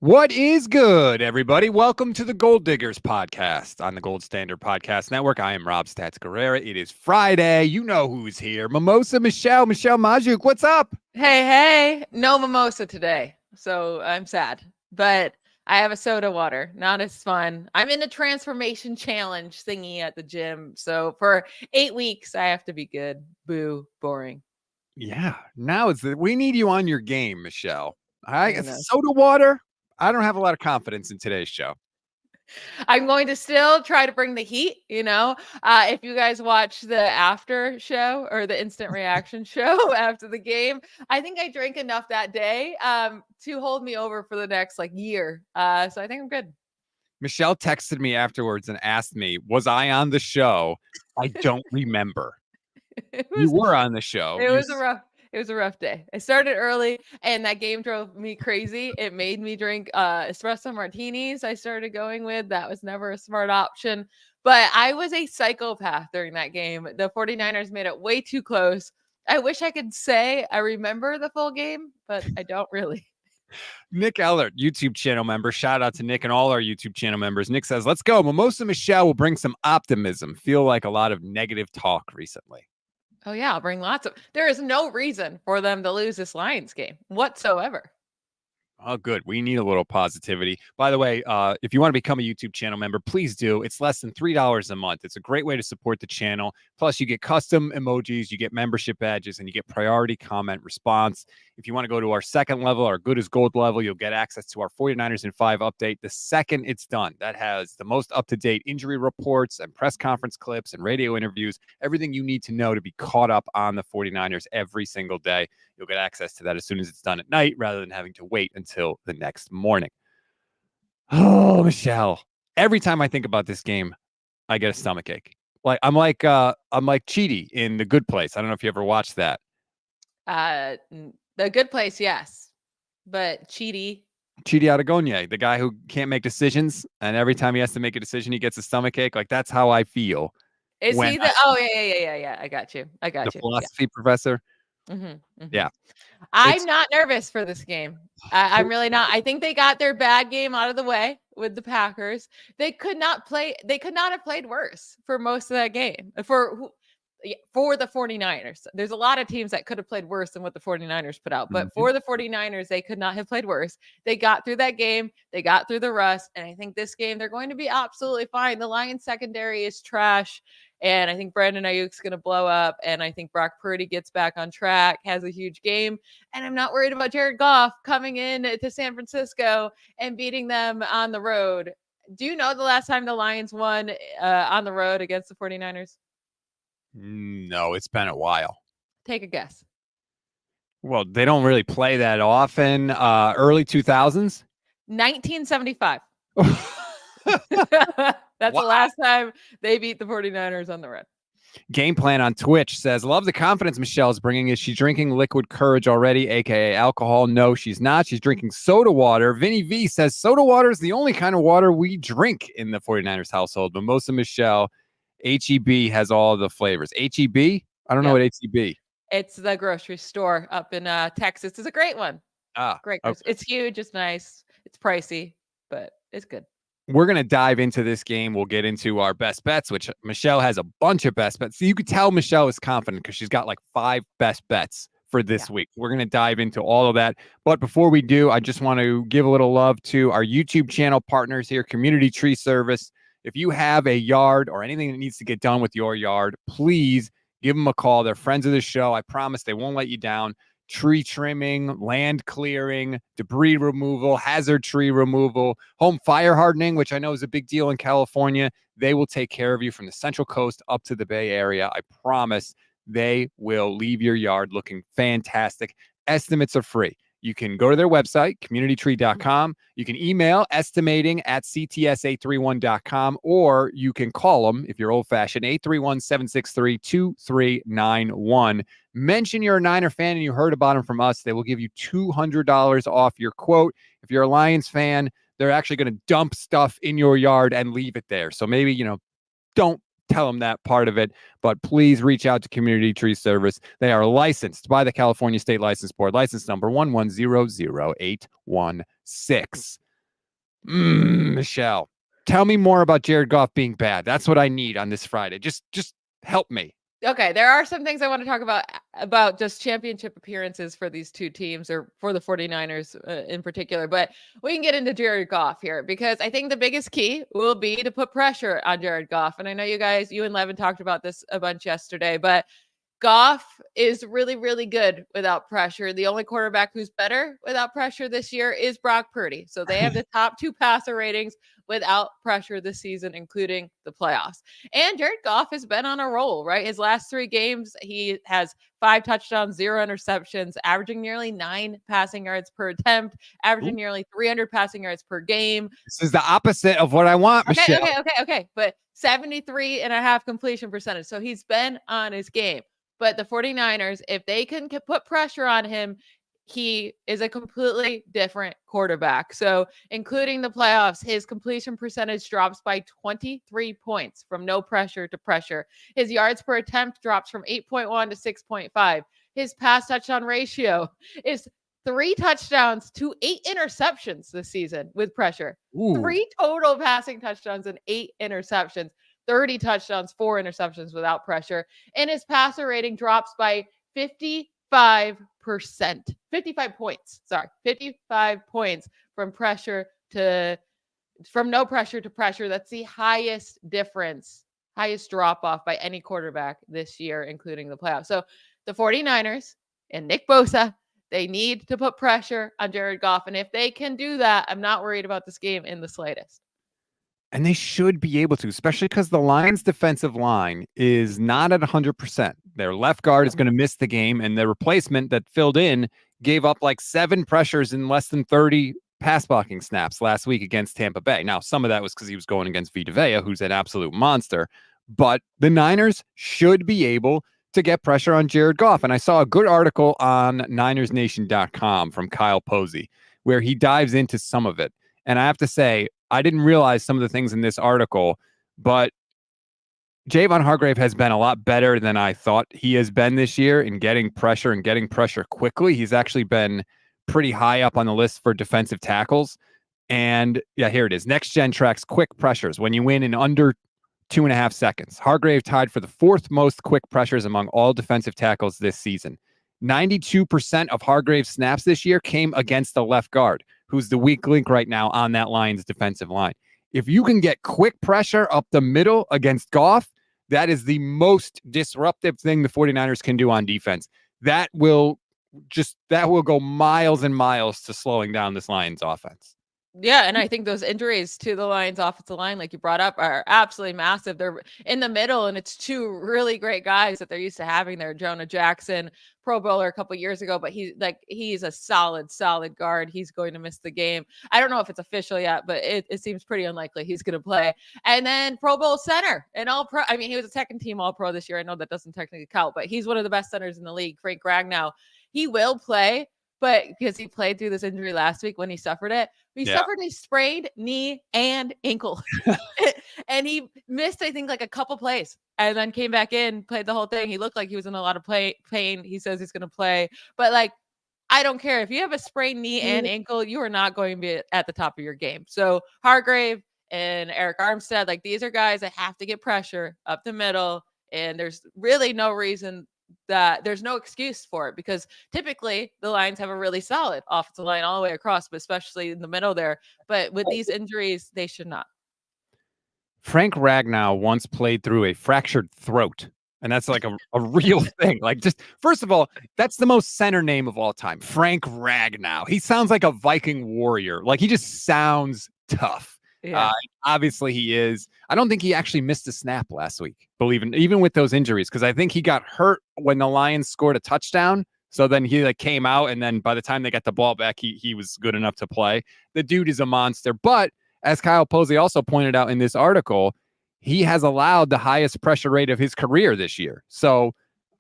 What is good, everybody? Welcome to the Gold Diggers podcast on the Gold Standard Podcast Network. I am Rob Stats Guerrera. It is Friday. You know who's here. Michelle Magdziuk. What's up? Hey, no mimosa today. So I'm sad, but I have a soda water. Not as fun. I'm in a transformation challenge thingy at the gym. So for 8 weeks, I have to be good. Boo, boring. Yeah, now we need you on your game, Michelle. I know. Soda water. I don't have a lot of confidence in today's show. I'm going to still try to bring the heat, if you guys watch the after show or the instant reaction show after the game, I think I drank enough that day to hold me over for the next year. So I think I'm good. Michelle texted me afterwards and asked me, was I on the show? I don't remember. You were on the show. It was a rough day. I started early and that game drove me crazy. It made me drink espresso martinis I started going with. That was never a smart option. But I was a psychopath during that game. The 49ers made it way too close. I wish I could say I remember the full game, but I don't really. Nick Ellert, YouTube channel member. Shout out to Nick and all our YouTube channel members. Nick says, let's go. Mimosa Michelle will bring some optimism. Feel like a lot of negative talk recently. Oh, yeah, I'll bring lots of. There is no reason for them to lose this Lions game whatsoever. Oh, good. We need a little positivity. By the way, if you want to become a YouTube channel member, please do. It's less than $3 a month. It's a great way to support the channel. Plus, you get custom emojis, you get membership badges, and you get priority comment response. If you want to go to our second level, our Good as Gold level, you'll get access to our 49ers in 5 update the second it's done. That has the most up-to-date injury reports and press conference clips and radio interviews, everything you need to know to be caught up on the 49ers every single day. You'll get access to that as soon as it's done at night rather than having to wait until the next morning. Oh, Michelle. Every time I think about this game, I get a stomach ache. I'm like Chidi in The Good Place. I don't know if you ever watched that. The Good Place, yes. But Chidi Aragonye, the guy who can't make decisions, and every time he has to make a decision, he gets a stomach ache. Like, that's how I feel. Is he the? Oh, yeah. I got you. The philosophy professor. Yeah. I'm not nervous for this game. I'm really not. I think they got their bad game out of the way with the Packers. They could not have played worse for most of that game. For the 49ers. There's a lot of teams that could have played worse than what the 49ers put out. But for the 49ers, they could not have played worse. They got through that game. They got through the rust. And I think this game, they're going to be absolutely fine. The Lions secondary is trash. And I think Brandon Ayuk's going to blow up. And I think Brock Purdy gets back on track, has a huge game. And I'm not worried about Jared Goff coming in to San Francisco and beating them on the road. Do you know the last time the Lions won on the road against the 49ers? No, it's been a while. Take a guess. Well, they don't really play that often. Early 2000s? 1975. That's the last time they beat the 49ers on the road. Game Plan on Twitch says, love the confidence Michelle's bringing. Is she drinking liquid courage already, a.k.a. alcohol? No, she's not. She's drinking soda water. Vinny V says, soda water is the only kind of water we drink in the 49ers household. Mimosa Michelle, HEB has all the flavors. HEB? I don't know what HEB. It's the grocery store up in Texas. It's a great one. Great. Okay. It's huge. It's nice. It's pricey, but it's good. We're going to dive into this game. We'll get into our best bets, which Michelle has a bunch of best bets. So you could tell Michelle is confident because she's got like 5 best bets for this week. We're going to dive into all of that. But before we do, I just want to give a little love to our YouTube channel partners here, Community Tree Service. If you have a yard or anything that needs to get done with your yard, please give them a call. They're friends of the show. I promise they won't let you down. Tree trimming, land clearing, debris removal, hazard tree removal, home fire hardening, which I know is a big deal in California. They will take care of you from the Central Coast up to the Bay Area. I promise they will leave your yard looking fantastic. Estimates are free. You can go to their website, communitytree.com. You can email estimating@ctsa31.com, or you can call them if you're old-fashioned, 831-763-2391. Mention you're a Niner fan and you heard about them from us. They will give you $200 off your quote. If you're a Lions fan, they're actually going to dump stuff in your yard and leave it there. So maybe, don't tell them that part of it, but please reach out to Community Tree Service. They are licensed by the California State License Board, license number 1100816. Michelle, tell me more about Jared Goff being bad. That's what I need on this Friday. Just help me. Okay, there are some things I want to talk about just championship appearances for these two teams, or for the 49ers in particular, but we can get into Jared Goff here, because I think the biggest key will be to put pressure on Jared Goff. And I know you and Levin talked about this a bunch yesterday, but Goff is really, really good without pressure. The only quarterback who's better without pressure this year is Brock Purdy. So they have the top 2 passer ratings without pressure this season, including the playoffs. And Jared Goff has been on a roll, right? His last 3 games, he has 5 touchdowns, 0 interceptions, averaging nearly 9 passing yards per attempt, averaging nearly 300 passing yards per game. This is the opposite of what I want, Michelle. Okay. But 73.5% completion percentage. So he's been on his game. But the 49ers, if they can put pressure on him, he is a completely different quarterback. So including the playoffs, his completion percentage drops by 23 points from no pressure to pressure. His yards per attempt drops from 8.1 to 6.5. His pass touchdown ratio is 3 touchdowns to 8 interceptions this season with pressure. 3 total passing touchdowns and 8 interceptions. 30 touchdowns, 4 interceptions without pressure. And his passer rating drops by 55%. 55 points. 55 points from no pressure to pressure. That's the highest difference, highest drop off by any quarterback this year, including the playoffs. So the 49ers and Nick Bosa, they need to put pressure on Jared Goff. And if they can do that, I'm not worried about this game in the slightest. And they should be able to, especially because the Lions' defensive line is not at 100%. Their left guard is going to miss the game, and the replacement that filled in gave up like 7 pressures in less than 30 pass blocking snaps last week against Tampa Bay. Now, some of that was because he was going against Vita Vea, who's an absolute monster. But the Niners should be able to get pressure on Jared Goff. And I saw a good article on NinersNation.com from Kyle Posey, where he dives into some of it. And I have to say, I didn't realize some of the things in this article, but Javon Hargrave has been a lot better than I thought he has been this year in getting pressure and getting pressure quickly. He's actually been pretty high up on the list for defensive tackles. And yeah, here it is. Next Gen tracks quick pressures when you win in under 2.5 seconds. Hargrave tied for the 4th most quick pressures among all defensive tackles this season. 92% of Hargrave's snaps this year came against the left guard, who's the weak link right now on that Lions defensive line. If you can get quick pressure up the middle against Goff, that is the most disruptive thing the 49ers can do on defense. That will go miles and miles to slowing down this Lions offense. Yeah, and I think those injuries to the Lions offensive line, like you brought up, are absolutely massive. They're in the middle, and it's 2 really great guys that they're used to having there. Jonah Jackson, Pro Bowler a couple years ago, but he's a solid guard. He's going to miss the game. I don't know if it's official yet, but it seems pretty unlikely he's going to play. And then Pro Bowl center and All Pro. I mean, he was a second team All Pro this year. I know that doesn't technically count, but he's one of the best centers in the league. Frank Ragnow, he will play, but because he played through this injury last week when he suffered it. He suffered a sprained knee and ankle. And he missed, I think, like a couple plays and then came back in, played the whole thing. He looked like he was in a lot of pain. He says he's going to play. But, like, I don't care. If you have a sprained knee and ankle, you are not going to be at the top of your game. So Hargrave and Eric Armstead, like, these are guys that have to get pressure up the middle. And there's really no reason that there's no excuse for it, because typically the Lions have a really solid offensive line all the way across, but especially in the middle there. But with these injuries, they should not. Frank Ragnow once played through a fractured throat, and that's like a real thing. Like, just first of all, that's the most center name of all time, Frank Ragnow. He sounds like a Viking warrior. Like, he just sounds tough. Yeah. Obviously he is. I don't think he actually missed a snap last week, even with those injuries, because I think he got hurt when the Lions scored a touchdown. So then he came out, and then by the time they got the ball back, he was good enough to play. The dude is a monster. But as Kyle Posey also pointed out in this article, he has allowed the highest pressure rate of his career this year. So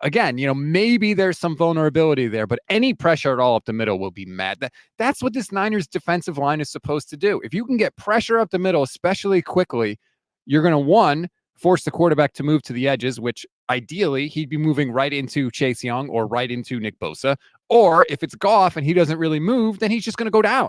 again, maybe there's some vulnerability there, but any pressure at all up the middle will be mad. That's what this Niners defensive line is supposed to do. If you can get pressure up the middle, especially quickly, you're going to, 1, force the quarterback to move to the edges, which ideally he'd be moving right into Chase Young or right into Nick Bosa. Or if it's Goff and he doesn't really move, then he's just going to go down.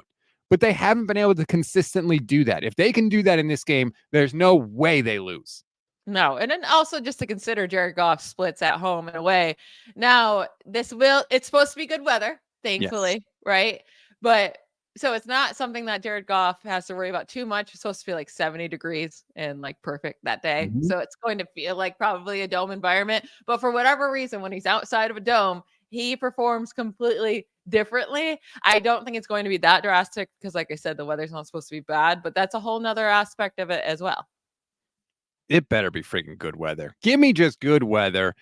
but they haven't been able to consistently do that. If they can do that in this game, there's no way they lose. No, and then also just to consider Jared Goff splits at home and away. Now, it's supposed to be good weather, thankfully, Yes. right? But so it's not something that Jared Goff has to worry about too much. It's supposed to be like 70 degrees and like perfect that day. Mhm. So it's going to feel like probably a dome environment. But for whatever reason, when he's outside of a dome, he performs completely differently. I don't think it's going to be that drastic because, like I said, the weather's not supposed to be bad, but that's a whole nother aspect of it as well. It better be freaking good weather. Give me just good weather.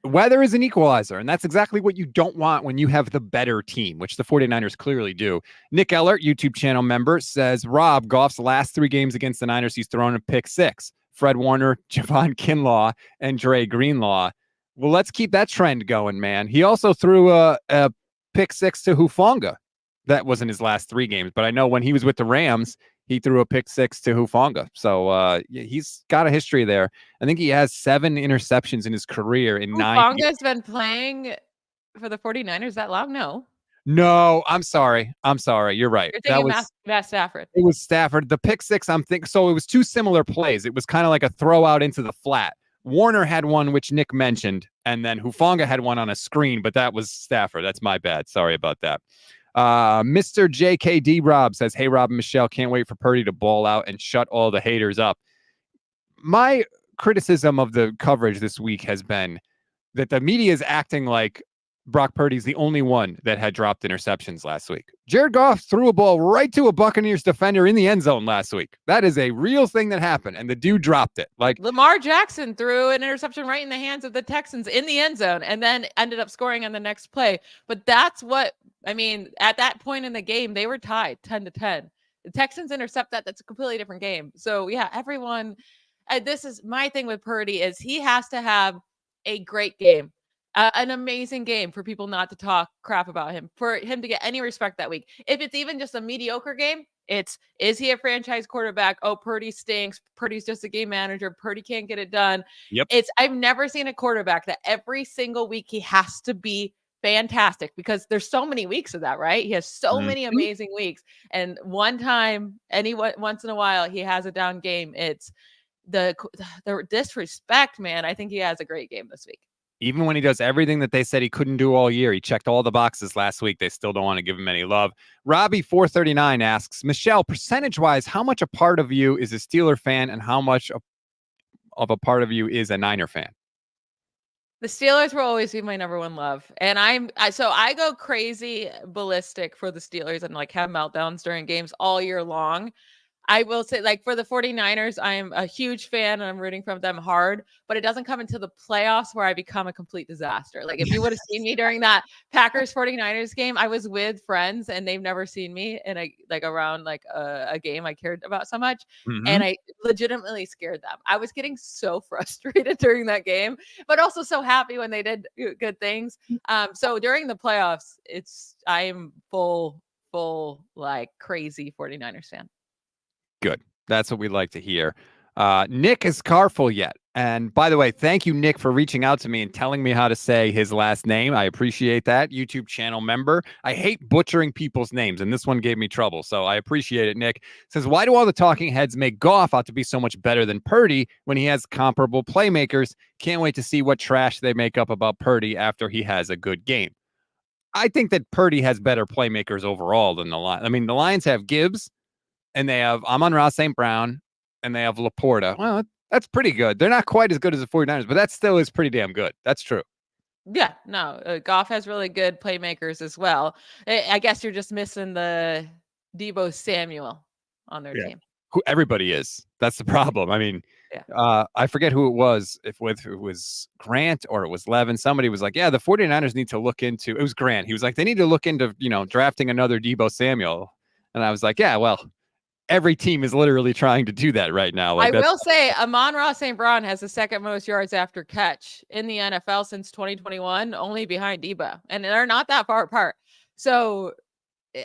Weather is an equalizer, and that's exactly what you don't want when you have the better team, which the 49ers clearly do. Nick Ellert, YouTube channel member, says, Rob, Goff's last 3 games against the Niners, he's thrown a pick 6. Fred Warner, Javon Kinlaw, and Dre Greenlaw. Well, let's keep that trend going, man. He also threw a pick 6 to Hufanga. That wasn't his last 3 games, but I know when he was with the Rams, he threw a pick 6 to Hufanga. So he's got a history there. I think he has 7 interceptions in his career in 9 Hufanga's been playing for the 49ers that long? No. No, I'm sorry. You're right. You're That thinking was Matt Stafford. it was Stafford. The pick 6, I'm thinking. So it was 2 similar plays. It was kind of like a throw out into the flat. Warner had one, which Nick mentioned, and then Hufanga had one on a screen, but that was Stafford. That's my bad. Sorry about that. Mr. JKD Rob says, hey, Rob and Michelle, can't wait for Purdy to ball out and shut all the haters up. My criticism of the coverage this week has been that the media is acting like Brock Purdy's the only one that had dropped interceptions last week. Jared Goff threw a ball right to a Buccaneers defender in the end zone last week. That is a real thing that happened, and the dude dropped it. Like Lamar Jackson threw an interception right in the hands of the Texans in the end zone and then ended up scoring on the next play. But that's what, I mean, at that point in the game, they were tied 10-10. The Texans intercept that. That's a completely different game. So, yeah, everyone, this is my thing with Purdy is he has to have a great game. An amazing game for people not to talk crap about him, for him to get any respect that week. If it's even just a mediocre game, is he a franchise quarterback? Oh, Purdy stinks. Purdy's just a game manager. Purdy can't get it done. Yep. I've never seen a quarterback that every single week he has to be fantastic because there's so many weeks of that, right? He has so many amazing weeks. And once in a while, he has a down game. It's the disrespect, man. I think he has a great game this week. Even when he does everything that they said he couldn't do all year, he checked all the boxes last week. They still don't want to give him any love. Robbie439 asks, Michelle, percentage-wise, how much a part of you is a Steeler fan and how much of a part of you is a Niner fan? The Steelers will always be my number one love. And I go crazy ballistic for the Steelers and like have meltdowns during games all year long. I will say, like, for the 49ers, I am a huge fan and I'm rooting for them hard, but it doesn't come into the playoffs where I become a complete disaster. Like, if you would have seen me during that Packers 49ers game, I was with friends and they've never seen me in around a game I cared about so much. Mm-hmm. And I legitimately scared them. I was getting so frustrated during that game, but also so happy when they did good things. So during the playoffs, I am full like crazy 49ers fan. Good. That's what we like to hear. Nick is carful yet. And by the way, thank you, Nick, for reaching out to me and telling me how to say his last name. I appreciate that. YouTube channel member. I hate butchering people's names, and this one gave me trouble. So I appreciate it, Nick. Says, why do all the talking heads make Goff out to be so much better than Purdy when he has comparable playmakers? Can't wait to see what trash they make up about Purdy after he has a good game. I think that Purdy has better playmakers overall than the Lions. I mean, the Lions have Gibbs, and they have Amon-Ra St. Brown, and they have Laporta. Well, that's pretty good. They're not quite as good as the 49ers, but that still is pretty damn good. That's true. Yeah, no, Goff has really good playmakers as well. I guess you're just missing the Deebo Samuel on their team. Who everybody is. That's the problem. I mean, I forget who it was, if it was Grant or it was Levin. Somebody was like, yeah, the 49ers need to look into, it was Grant. He was like, they need to look into, drafting another Deebo Samuel. And I was like, yeah, well, every team is literally trying to do that right now. I will say Amon-Ra St. Brown has the second most yards after catch in the NFL since 2021, only behind Deebo. And they're not that far apart. So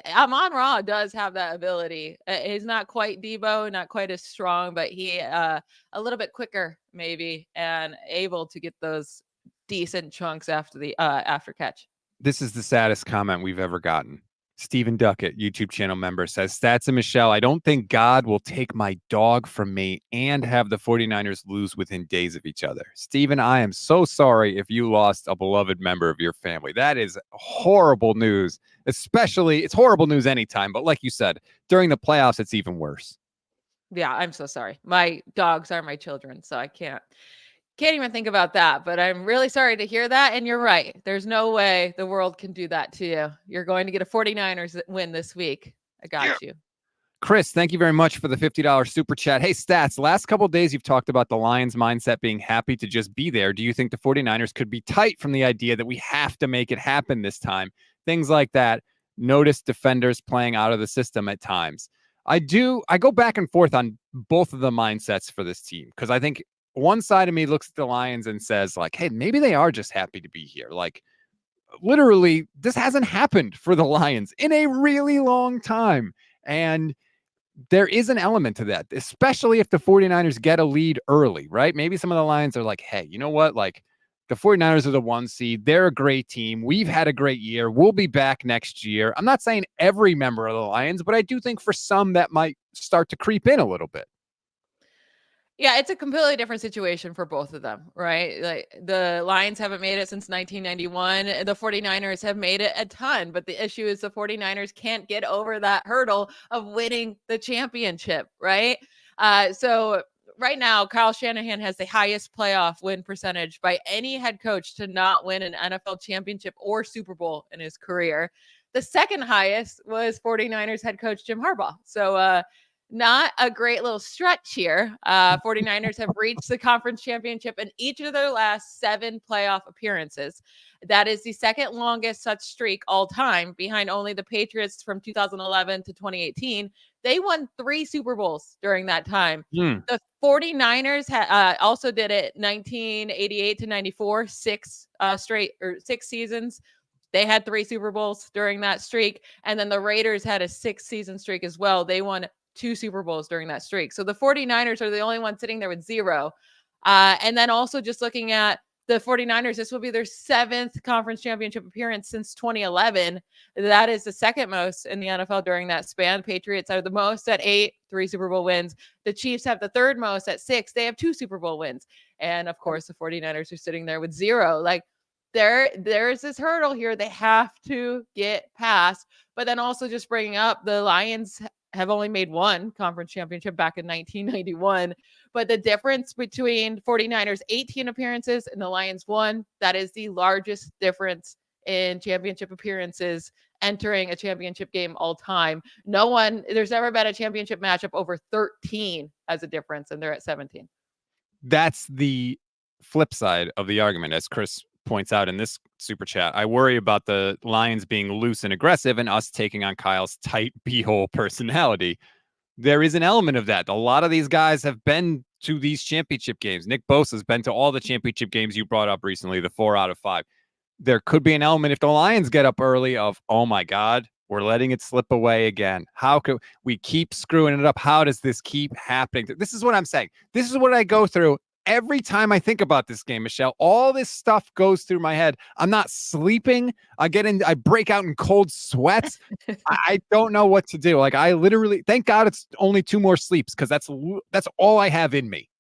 Amon-Ra does have that ability. He's not quite Deebo, not quite as strong, but he a little bit quicker maybe and able to get those decent chunks after the after catch. This is the saddest comment we've ever gotten. Stephen Duckett, YouTube channel member, says, Stats and Michelle, I don't think God will take my dog from me and have the 49ers lose within days of each other. Stephen, I am so sorry if you lost a beloved member of your family. That is horrible news, especially, it's horrible news anytime, but like you said, during the playoffs, it's even worse. Yeah, I'm so sorry. My dogs are my children, so I can't even think about that, but I'm really sorry to hear that. And you're right. There's no way the world can do that to you. You're going to get a 49ers win this week. I got you. Chris, thank you very much for the $50 super chat. Hey, Stats, last couple of days you've talked about the Lions mindset being happy to just be there. Do you think the 49ers could be tight from the idea that we have to make it happen this time? Things like that. Notice defenders playing out of the system at times. I go back and forth on both of the mindsets for this team because I think one side of me looks at the Lions and says, like, hey, maybe they are just happy to be here. Like, literally, this hasn't happened for the Lions in a really long time. And there is an element to that, especially if the 49ers get a lead early, right? Maybe some of the Lions are like, hey, you know what? Like, the 49ers are the 1 seed. They're a great team. We've had a great year. We'll be back next year. I'm not saying every member of the Lions, but I do think for some that might start to creep in a little bit. Yeah, it's a completely different situation for both of them, right? Like the Lions haven't made it since 1991. The 49ers have made it a ton, but the issue is the 49ers can't get over that hurdle of winning the championship, right? So right now, Kyle Shanahan has the highest playoff win percentage by any head coach to not win an NFL championship or Super Bowl in his career. The second highest was 49ers head coach Jim Harbaugh. So, not a great little stretch here. 49ers have reached the conference championship in each of their last 7 playoff appearances. That is the second longest such streak all time, behind only the Patriots from 2011 to 2018. They won 3 Super Bowls during that time. The 49ers also did it 1988 to 94, 6 seasons. They had 3 Super Bowls during that streak. And then the Raiders had a 6-season streak as well. They won 2 Super Bowls during that streak. So the 49ers are the only ones sitting there with 0. And then also just looking at the 49ers, this will be their 7th conference championship appearance since 2011. That is the second most in the NFL during that span. Patriots are the most at 8, 3 Super Bowl wins. The Chiefs have the third most at 6. They have 2 Super Bowl wins. And of course, the 49ers are sitting there with 0. Like there's this hurdle here they have to get past. But then also just bringing up the Lions have only made 1 conference championship back in 1991. But the difference between 49ers 18 appearances and the Lions 1, that is the largest difference in championship appearances entering a championship game all time. There's never been a championship matchup over 13 as a difference, and they're at 17. That's the flip side of the argument, as Chris points out in this super chat. I worry about the Lions being loose and aggressive and us taking on Kyle's tight beehole personality. There is an element of that. A lot of these guys have been to these championship games. Nick Bosa's been to all the championship games you brought up recently, the 4 out of 5. There could be an element if the Lions get up early of, oh my God, we're letting it slip away again. How could we keep screwing it up? How does this keep happening? This is what I'm saying. This is what I go through every time I think about this game, Michelle. All this stuff goes through my head. I'm not sleeping. I break out in cold sweats. I don't know what to do. Like, I literally, thank God it's only 2 more sleeps, because that's all I have in me.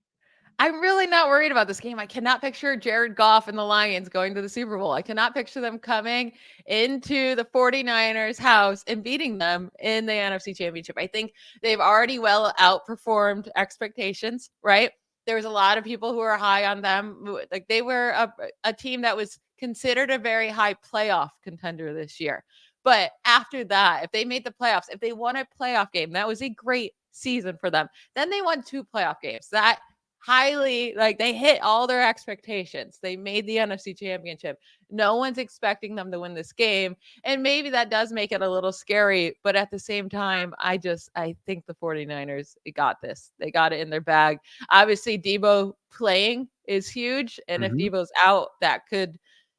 I'm really not worried about this game. I cannot picture Jared Goff and the Lions going to the Super Bowl. I cannot picture them coming into the 49ers house and beating them in the NFC Championship. I think they've already well outperformed expectations, right? There was a lot of people who are high on them. Like, they were a team that was considered a very high playoff contender this year. But after that, if they made the playoffs, if they won a playoff game, that was a great season for them. Then they won 2 playoff games. That highly, like, they hit all their expectations. They made the NFC Championship. No one's expecting them to win this game. And maybe that does make it a little scary. But at the same time, I think the 49ers got this. They got it in their bag. Obviously, Debo playing is huge. And if Debo's out, that could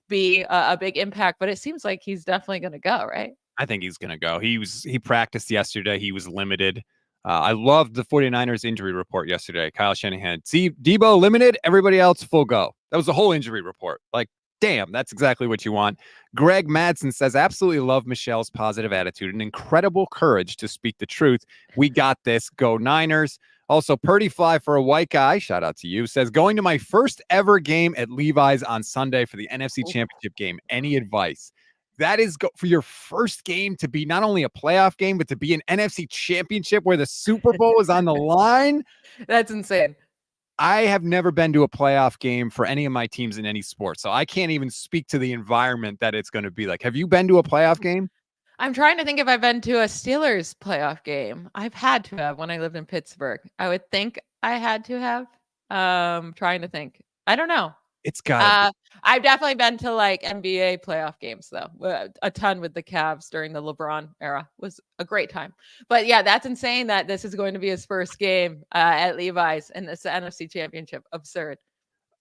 be a big impact. But it seems like he's definitely going to go, right? I think he's going to go. He practiced yesterday. He was limited. I loved the 49ers injury report yesterday. Kyle Shanahan, see, Debo limited, everybody else full go. That was the whole injury report. Like, Damn, that's exactly what you want. Greg Madsen says, absolutely love Michelle's positive attitude and incredible courage to speak the truth. We got this. Go Niners. Also, Purdy Fly for a white guy, shout out to you, says, going to my first ever game at Levi's on Sunday for the NFC Championship game. Any advice? That is for your first game to be not only a playoff game, but to be an NFC Championship where the Super Bowl is on the line. That's insane. I have never been to a playoff game for any of my teams in any sport, so I can't even speak to the environment that it's going to be like. Have you been to a playoff game? I'm trying to think if I've been to a Steelers playoff game. I've had to have when I lived in Pittsburgh. I would think I had to have. Trying to think. I don't know. It's got. I've definitely been to like NBA playoff games though. A ton with the Cavs during the LeBron era. Was a great time. But yeah, that's insane that this is going to be his first game at Levi's in this NFC Championship. Absurd.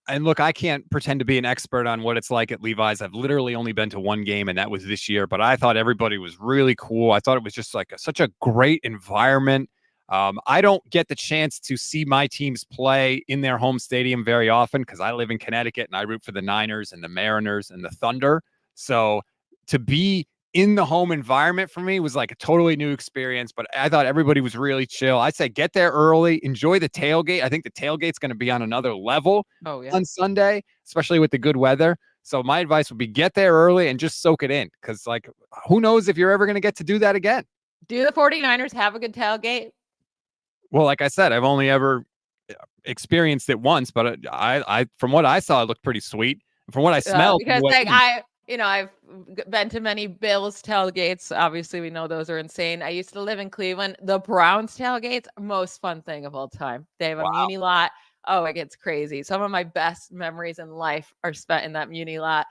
And look, I can't pretend to be an expert on what it's like at Levi's. I've literally only been to one game, and that was this year. But I thought everybody was really cool. I thought it was just like such a great environment. I don't get the chance to see my teams play in their home stadium very often because I live in Connecticut and I root for the Niners and the Mariners and the Thunder. So to be in the home environment for me was like a totally new experience, but I thought everybody was really chill. I said, get there early, enjoy the tailgate. I think the tailgate's going to be on another level on Sunday, especially with the good weather. So my advice would be get there early and just soak it in. Cause like, who knows if you're ever going to get to do that again. Do the 49ers have a good tailgate? Well, like I said, I've only ever experienced it once, but I from what I saw, it looked pretty sweet. From what I smelled, because like I've been to many Bills tailgates. Obviously, we know those are insane. I used to live in Cleveland. The Browns tailgates, most fun thing of all time. They have a muni lot. Oh, it gets crazy. Some of my best memories in life are spent in that muni lot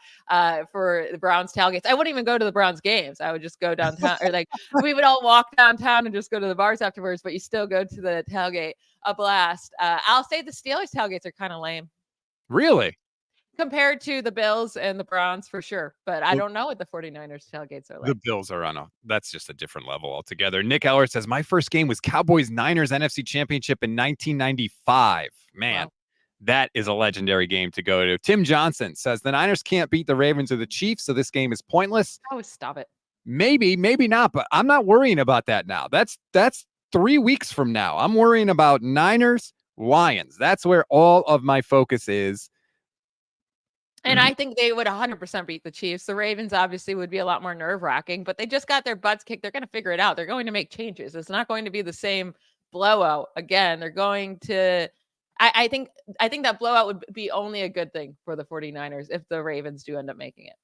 for the Browns tailgates. I wouldn't even go to the Browns games. I would just go downtown or like we would all walk downtown and just go to the bars afterwards, but you still go to the tailgate. A blast. I'll say the Steelers tailgates are kind of lame. Really? Compared to the Bills and the Browns for sure. But I don't know what the 49ers tailgates are like. The Bills are that's just a different level altogether. Nick Eller says, my first game was Cowboys-Niners NFC Championship in 1995. Man, that is a legendary game to go to. Tim Johnson says, the Niners can't beat the Ravens or the Chiefs, so this game is pointless. Oh, stop it. Maybe not, but I'm not worrying about that now. That's 3 weeks from now. I'm worrying about Niners, Lions. That's where all of my focus is. And I think they would 100% beat the Chiefs. The Ravens obviously would be a lot more nerve-wracking, but they just got their butts kicked. They're going to figure it out. They're going to make changes. It's not going to be the same blowout again. They're going to I think that blowout would be only a good thing for the 49ers if the Ravens do end up making it.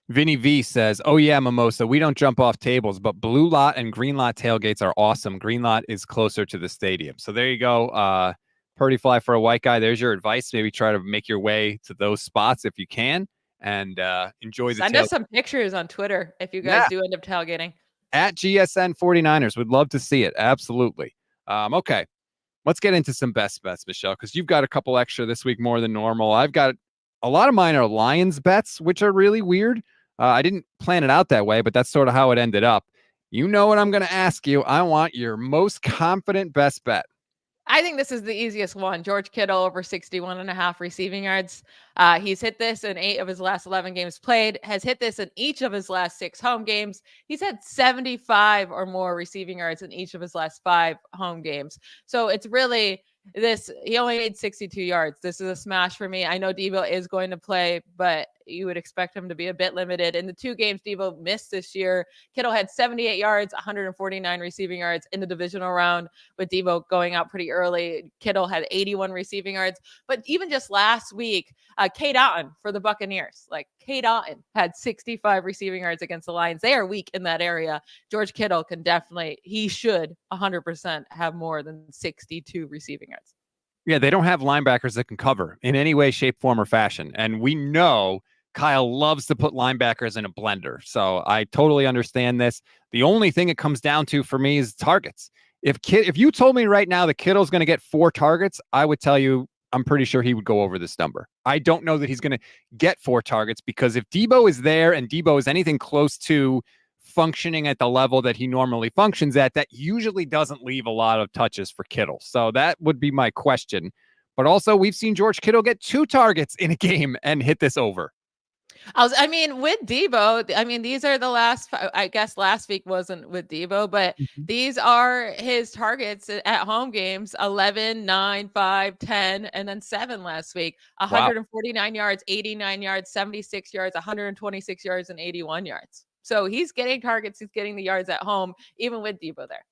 Vinny V says, oh yeah, Mimosa, we don't jump off tables, but blue lot and green lot tailgates are awesome. Green lot is closer to the stadium. So there you go. Purdy Fly for a white guy. There's your advice. Maybe try to make your way to those spots if you can and enjoy the Send us some pictures on Twitter if you guys do end up tailgating. At GSN 49ers. Would love to see it. Absolutely. Okay. Let's get into some best bets, Michelle, because you've got a couple extra this week more than normal. I've got a lot of mine are Lions bets, which are really weird. I didn't plan it out that way, but that's sort of how it ended up. You know what I'm going to ask you. I want your most confident best bet. I think this is the easiest one. George Kittle over 61.5 receiving yards. He's hit this in 8 of his last 11 games played, has hit this in each of his last 6 home games. He's had 75 or more receiving yards in each of his last 5 home games. So it's really this. He only made 62 yards. This is a smash for me. I know Deebo is going to play, but you would expect him to be a bit limited. In the 2 games Deebo missed this year, Kittle had 78 yards, 149 receiving yards in the divisional round with Deebo going out pretty early. Kittle had 81 receiving yards. But even just last week, Cade Otton for the Buccaneers, like Cade Otton had 65 receiving yards against the Lions. They are weak in that area. George Kittle he should 100% have more than 62 receiving yards. Yeah, they don't have linebackers that can cover in any way, shape, form, or fashion. And we know Kyle loves to put linebackers in a blender. So I totally understand this. The only thing it comes down to for me is targets. If you told me right now that Kittle's going to get 4 targets, I would tell you I'm pretty sure he would go over this number. I don't know that he's going to get 4 targets because if Deebo is there and Deebo is anything close to functioning at the level that he normally functions at, that usually doesn't leave a lot of touches for Kittle. So that would be my question. But also, we've seen George Kittle get 2 targets in a game and hit this over. I mean, with Debo, I mean, these are the last, I guess last week wasn't with Debo, but these are his targets at home games: 11, 9, 5, 10, and then 7 last week. 149 yards, 89 yards, 76 yards, 126 yards, and 81 yards. So he's getting targets. He's getting the yards at home, even with Debo there.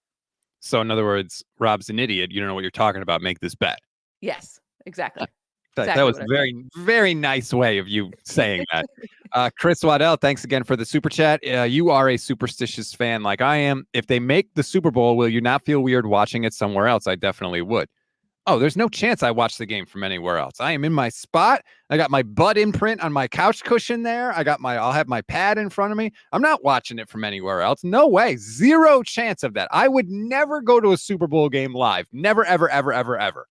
So in other words, Rob's an idiot. You don't know what you're talking about. Make this bet. Yes, exactly. That was a very, very nice way of you saying that. Chris Waddell, thanks again for the super chat. You are a superstitious fan like I am. If they make the Super Bowl, will you not feel weird watching it somewhere else? I definitely would. Oh, there's no chance I watch the game from anywhere else. I am in my spot. I got my butt imprint on my couch cushion there. I'll have my pad in front of me. I'm not watching it from anywhere else. No way. Zero chance of that. I would never go to a Super Bowl game live. Never, ever, ever, ever, ever.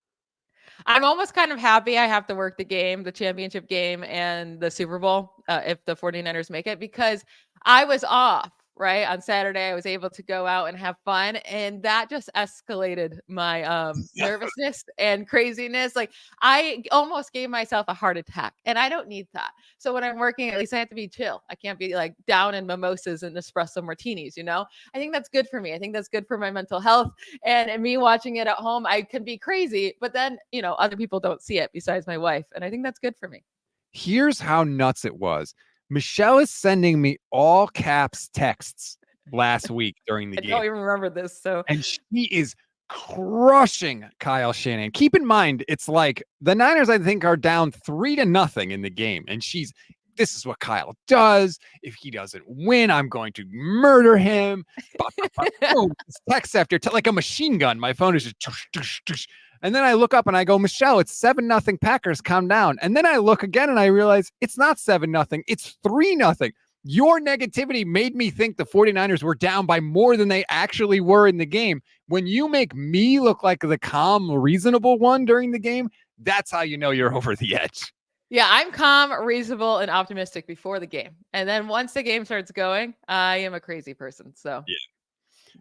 I'm almost kind of happy I have to work the game, the championship game and the Super Bowl, if the 49ers make it, because I was off, right? On Saturday, I was able to go out and have fun, and that just escalated my nervousness and craziness. Like, I almost gave myself a heart attack, and I don't need that. So when I'm working, at least I have to be chill. I can't be like down in mimosas and espresso martinis, I think that's good for me. I think that's good for my mental health. And me watching it at home, I can be crazy, but then, other people don't see it besides my wife. And I think that's good for me. Here's how nuts it was. Michelle is sending me all caps texts last week during the game. I don't even remember this. And she is crushing Kyle Shanahan. Keep in mind, it's like the Niners, I think, are down 3-0 in the game. And this is what Kyle does. If he doesn't win, I'm going to murder him. Oh, text after like a machine gun. My phone is just tush, tush, tush. And then I look up and I go, Michelle, it's 7-0 Packers. Calm down. And then I look again and I realize it's not 7-0. It's 3-0. Your negativity made me think the 49ers were down by more than they actually were in the game. When you make me look like the calm, reasonable one during the game, that's how you know you're over the edge. Yeah, I'm calm, reasonable, and optimistic before the game. And then once the game starts going, I am a crazy person. So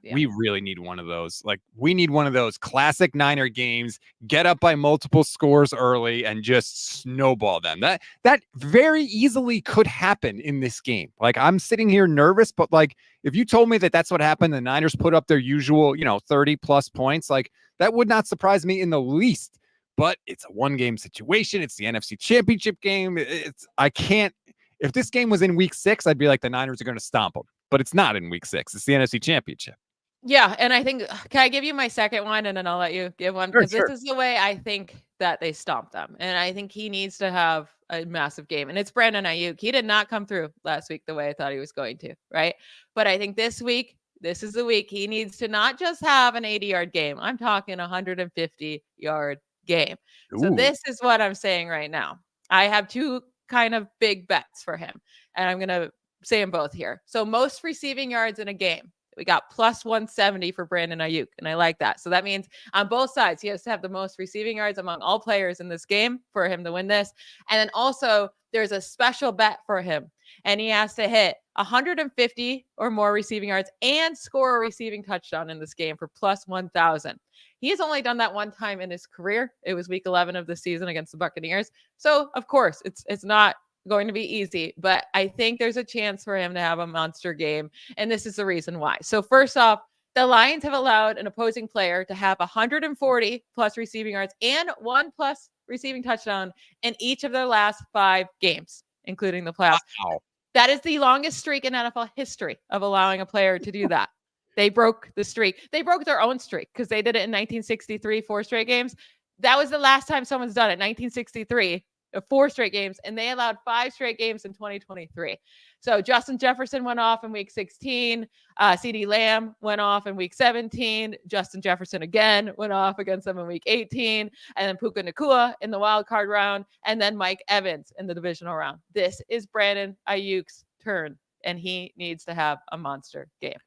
yeah. We really need one of those. Like, we need one of those classic Niner games, get up by multiple scores early and just snowball them. That very easily could happen in this game. Like, I'm sitting here nervous, but like, if you told me that that's what happened, the Niners put up their usual, 30 plus points, like that would not surprise me in the least. But it's a 1-game situation. It's the NFC Championship game. If this game was in week 6, I'd be like, the Niners are going to stomp them. But it's not in week 6. It's the NFC Championship. Yeah, and I think, can I give you my second one and then I'll let you give one? Because this is the way I think that they stomp them. And I think he needs to have a massive game. And it's Brandon Ayuk. He did not come through last week the way I thought he was going to, right? But I think this week, this is the week he needs to not just have an 80-yard game. I'm talking 150-yard game. Ooh. So this is what I'm saying right now. I have 2 kind of big bets for him. And I'm going to say them both here. So most receiving yards in a game. We got plus 170 for Brandon Ayuk, and I like that. So that means on both sides, he has to have the most receiving yards among all players in this game for him to win this. And then also, there's a special bet for him, and he has to hit 150 or more receiving yards and score a receiving touchdown in this game for plus 1,000. He has only done that one time in his career. It was week 11 of the season against the Buccaneers. So, of course, it's not going to be easy, but I think there's a chance for him to have a monster game. And this is the reason why. So first off, the Lions have allowed an opposing player to have 140 plus receiving yards and 1 plus receiving touchdown in each of their last 5 games, including the playoffs. Wow. That is the longest streak in NFL history of allowing a player to do that. They broke the streak. They broke their own streak because they did it in 1963, 4 straight games. That was the last time someone's done it, 1963. 4 straight games, and they allowed 5 straight games in 2023. So Justin Jefferson went off in week 16. CeeDee Lamb went off in week 17. Justin Jefferson again went off against them in week 18. And then Puka Nacua in the wild card round. And then Mike Evans in the divisional round. This is Brandon Ayuk's turn, and he needs to have a monster game.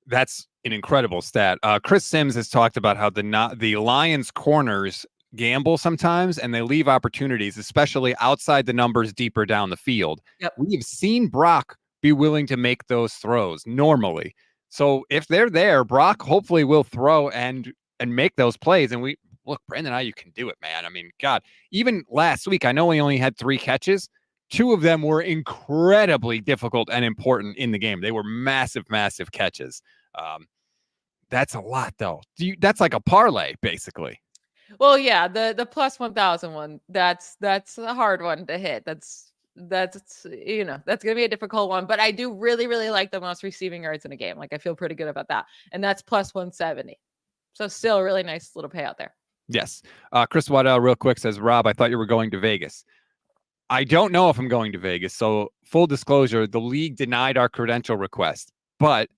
That's an incredible stat. Chris Sims has talked about how the Lions corners gamble sometimes and they leave opportunities, especially outside the numbers deeper down the field. Yep. We've seen Brock be willing to make those throws normally. So if they're there, Brock hopefully will throw and make those plays. And look, Brandon Ayuk can do it, man. I mean, God, even last week, I know he only had 3 catches. 2 of them were incredibly difficult and important in the game. They were massive, massive catches. That's a lot, though. That's like a parlay, basically. Well, yeah, the plus 1,000 one, that's a hard one to hit. That's that's gonna be a difficult one. But I do really, really like the most receiving yards in a game. Like I feel pretty good about that. And that's plus 170. So still a really nice little payout there. Yes. Chris Waddell, real quick, says, Rob, I thought you were going to Vegas. I don't know if I'm going to Vegas. So full disclosure, the league denied our credential request, but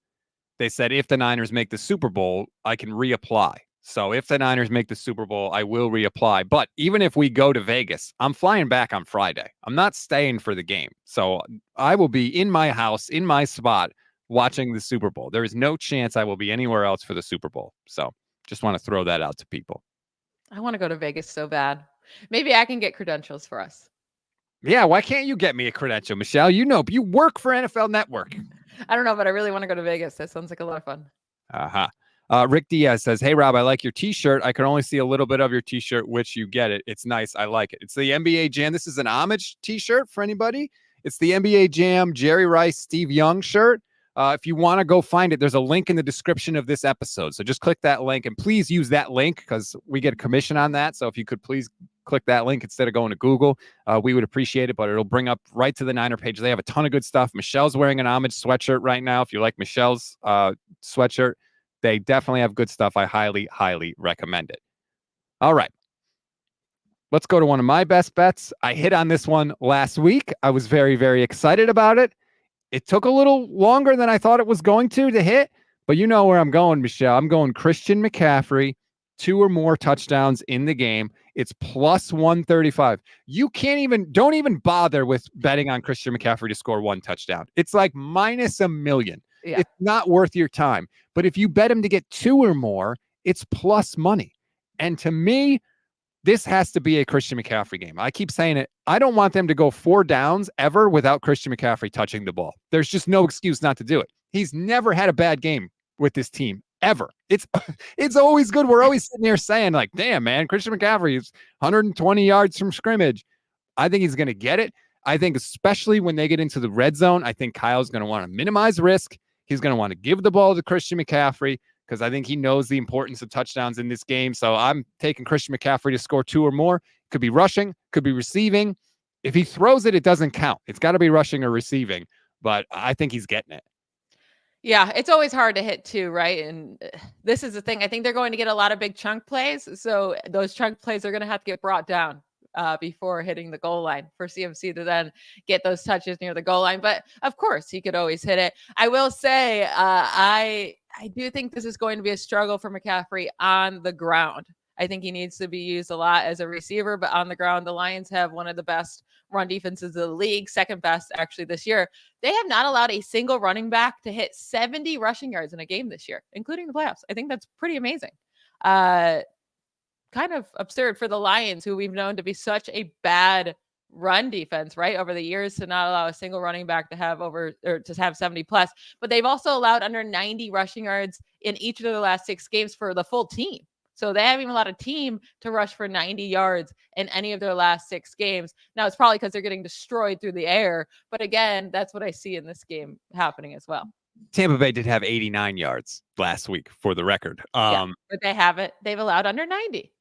they said if the Niners make the Super Bowl, I can reapply. So if the Niners make the Super Bowl, I will reapply. But even if we go to Vegas, I'm flying back on Friday. I'm not staying for the game. So I will be in my house, in my spot, watching the Super Bowl. There is no chance I will be anywhere else for the Super Bowl. So just want to throw that out to people. I want to go to Vegas so bad. Maybe I can get credentials for us. Yeah, why can't you get me a credential, Michelle? You know, you work for NFL Network. I don't know, but I really want to go to Vegas. That sounds like a lot of fun. Rick Diaz says, hey, Rob, I like your T-shirt. I can only see a little bit of your T-shirt, which you get it. It's nice. I like it. It's the NBA Jam. This is an homage T-shirt for anybody. It's the NBA Jam Jerry Rice, Steve Young shirt. If you want to go find it, there's a link in the description of this episode. So just click that link and please use that link because we get a commission on that. So if you could please click that link instead of going to Google, we would appreciate it, but it'll bring up right to the Niner page. They have a ton of good stuff. Michelle's wearing an homage sweatshirt right now. If you like Michelle's sweatshirt, they definitely have good stuff. I highly, highly recommend it. All right. Let's go to one of my best bets. I hit on this one last week. I was very, very excited about it. It took a little longer than I thought it was going to hit, but you know where I'm going, Michelle. I'm going Christian McCaffrey, 2 or more touchdowns in the game. It's plus 135. You don't even bother with betting on Christian McCaffrey to score 1 touchdown. It's like minus $1 million. Yeah. It's not worth your time. But if you bet him to get 2 or more, it's plus money. And to me, this has to be a Christian McCaffrey game. I keep saying it. I don't want them to go 4 downs ever without Christian McCaffrey touching the ball. There's just no excuse not to do it. He's never had a bad game with this team ever. It's always good. We're always sitting here saying like, damn, man, Christian McCaffrey is 120 yards from scrimmage. I think he's going to get it. I think especially when they get into the red zone, I think Kyle's going to want to minimize risk. He's going to want to give the ball to Christian McCaffrey because I think he knows the importance of touchdowns in this game. So I'm taking Christian McCaffrey to score 2 or more. Could be rushing, could be receiving. If he throws it, it doesn't count. It's got to be rushing or receiving, but I think he's getting it. Yeah, it's always hard to hit 2, right? And this is the thing. I think they're going to get a lot of big chunk plays. So those chunk plays are going to have to get brought down before hitting the goal line for CMC to then get those touches near the goal line. But of course, he could always hit it. I will say, I do think this is going to be a struggle for McCaffrey on the ground. I think he needs to be used a lot as a receiver, but on the ground, the Lions have one of the best run defenses of the league, second best actually this year. They have not allowed a single running back to hit 70 rushing yards in a game this year, including the playoffs. I think that's pretty amazing. Kind of absurd for the Lions, who we've known to be such a bad run defense, right? Over the years, to not allow a single running back to have to have 70 plus, but they've also allowed under 90 rushing yards in each of the last 6 games for the full team. So they haven't even allowed a team to rush for 90 yards in any of their last 6 games. Now it's probably because they're getting destroyed through the air. But again, that's what I see in this game happening as well. Tampa Bay did have 89 yards last week for the record. Yeah, but they haven't. They've allowed under 90.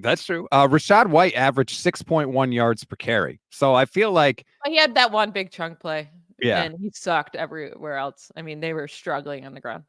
That's true. Rashad White averaged 6.1 yards per carry. So I feel like he had that one big chunk play. Yeah. And he sucked everywhere else. I mean, they were struggling on the ground.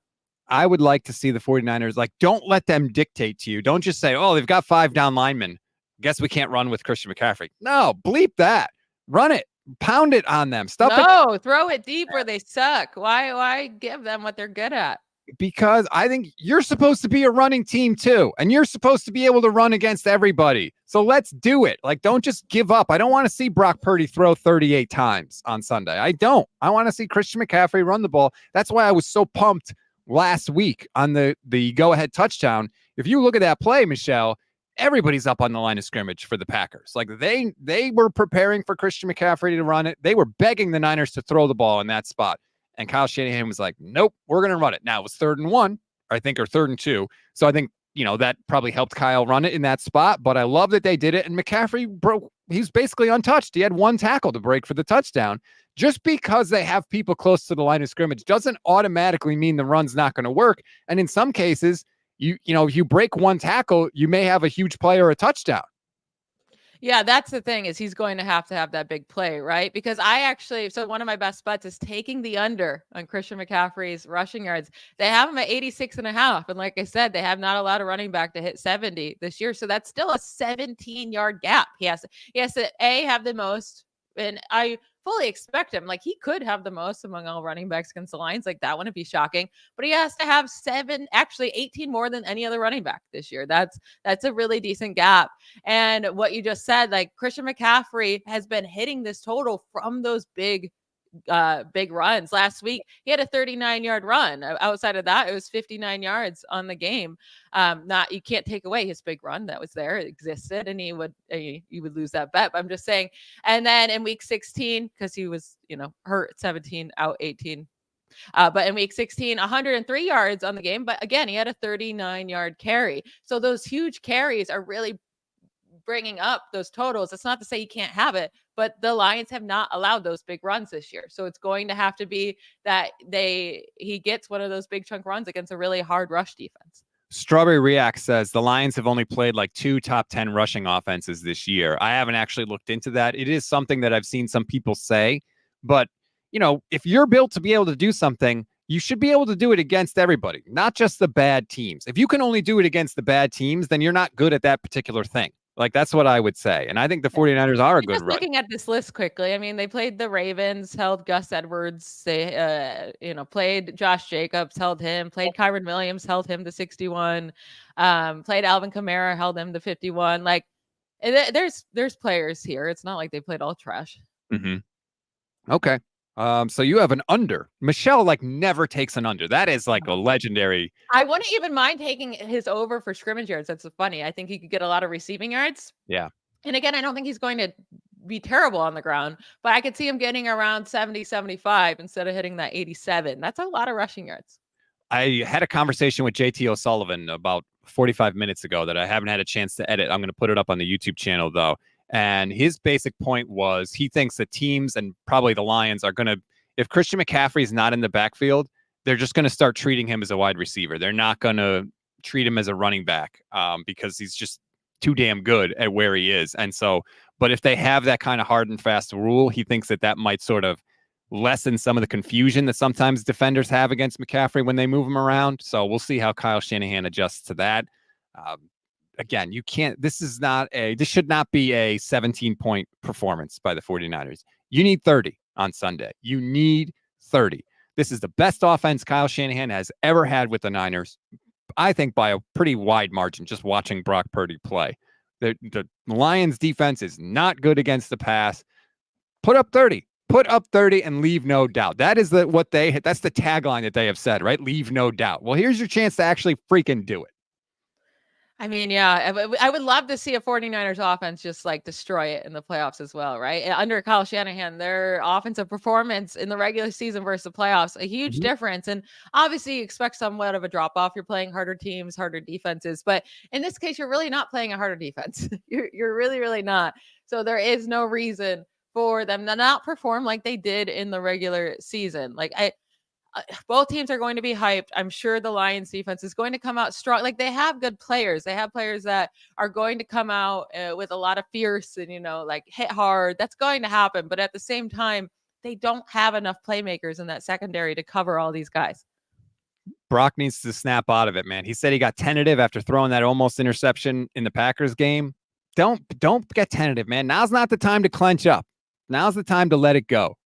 I would like to see the 49ers, like, don't let them dictate to you. Don't just say, oh, they've got 5 down linemen. Guess we can't run with Christian McCaffrey. No, bleep that. Run it. Pound it on them. Throw it deep where they suck. Why give them what they're good at? Because I think you're supposed to be a running team too. And you're supposed to be able to run against everybody. So let's do it. Like, don't just give up. I don't want to see Brock Purdy throw 38 times on Sunday. I don't. I want to see Christian McCaffrey run the ball. That's why I was so pumped last week on the go-ahead touchdown. If you look at that play, Michelle, everybody's up on the line of scrimmage for the Packers. Like, they were preparing for Christian McCaffrey to run it. They were begging the Niners to throw the ball in that spot. And Kyle Shanahan was like, nope, we're going to run it. Now it was 3rd and 1, I think, or 3rd and 2. So I think that probably helped Kyle run it in that spot, but I love that they did it. And McCaffrey he's basically untouched. He had one tackle to break for the touchdown. Just because they have people close to the line of scrimmage doesn't automatically mean the run's not going to work. And in some cases, if you break one tackle, you may have a huge play or a touchdown. Yeah, that's the thing, is he's going to have that big play, right? Because so one of my best bets is taking the under on Christian McCaffrey's rushing yards. They have him at 86.5. And like I said, they have not allowed a running back to hit 70 this year. So that's still a 17-yard gap. He has to have the most, and I fully expect him. Like, he could have the most among all running backs against the Lions. Like, that wouldn't be shocking. But he has to have 18 more than any other running back this year. That's a really decent gap. And what you just said, like, Christian McCaffrey has been hitting this total from those big runs. Last week he had a 39-yard run. Outside of that, it was 59 yards on the game. You can't take away his big run that was there. It existed, and you would lose that bet. But I'm just saying. And then in week 16, because he was hurt, 17 out 18. But in week 16, 103 yards on the game. But again, he had a 39-yard carry. So those huge carries are really bringing up those totals. It's not to say you can't have it, but the Lions have not allowed those big runs this year. So it's going to have to be that he gets one of those big chunk runs against a really hard rush defense. Strawberry React says the Lions have only played like 2 top 10 rushing offenses this year. I haven't actually looked into that. It is something that I've seen some people say, but if you're built to be able to do something, you should be able to do it against everybody, not just the bad teams. If you can only do it against the bad teams, then you're not good at that particular thing. Like, that's what I would say. And I think the 49ers are a good run. Looking at this list quickly, I mean, they played the Ravens, held Gus Edwards. They, played Josh Jacobs, held him. Played Kyron Williams, held him to 61. Played Alvin Kamara, held him to 51. Like, there's players here. It's not like they played all trash. Mm-hmm. Okay. So you have an under. Michelle never takes an under. That is like a legendary. I wouldn't even mind taking his over for scrimmage yards. That's funny. I think he could get a lot of receiving yards. Yeah. And again, I don't think he's going to be terrible on the ground, but I could see him getting around 70, 75 instead of hitting that 87. That's a lot of rushing yards. I had a conversation with JT O'Sullivan about 45 minutes ago that I haven't had a chance to edit. I'm going to put it up on the YouTube channel though. And his basic point was he thinks that teams and probably the Lions are going to, if Christian McCaffrey is not in the backfield, they're just going to start treating him as a wide receiver. They're not going to treat him as a running back because he's just too damn good at where he is. And so, but if they have that kind of hard and fast rule, he thinks that might sort of lessen some of the confusion that sometimes defenders have against McCaffrey when they move him around. So we'll see how Kyle Shanahan adjusts to that. Again, this should not be a 17-point performance by the 49ers. You need 30 on Sunday. You need 30. This is the best offense Kyle Shanahan has ever had with the Niners, I think by a pretty wide margin, just watching Brock Purdy play. The Lions defense is not good against the pass. Put up 30. Put up 30 and leave no doubt. That is that's the tagline that they have said, right? Leave no doubt. Well, here's your chance to actually freaking do it. I mean, yeah, I would love to see a 49ers offense just destroy it in the playoffs as well, right? Under Kyle Shanahan, their offensive performance in the regular season versus the playoffs, a huge difference. And obviously you expect somewhat of a drop off. You're playing harder teams, harder defenses, but in this case, you're really not playing a harder defense. You're really, really not. So there is no reason for them to not perform like they did in the regular season. Both teams are going to be hyped. I'm sure the Lions defense is going to come out strong. They have good players. They have players that are going to come out with a lot of fierce and, hit hard. That's going to happen. But at the same time, they don't have enough playmakers in that secondary to cover all these guys. Brock needs to snap out of it, man. He said he got tentative after throwing that almost interception in the Packers game. Don't get tentative, man. Now's not the time to clench up. Now's the time to let it go.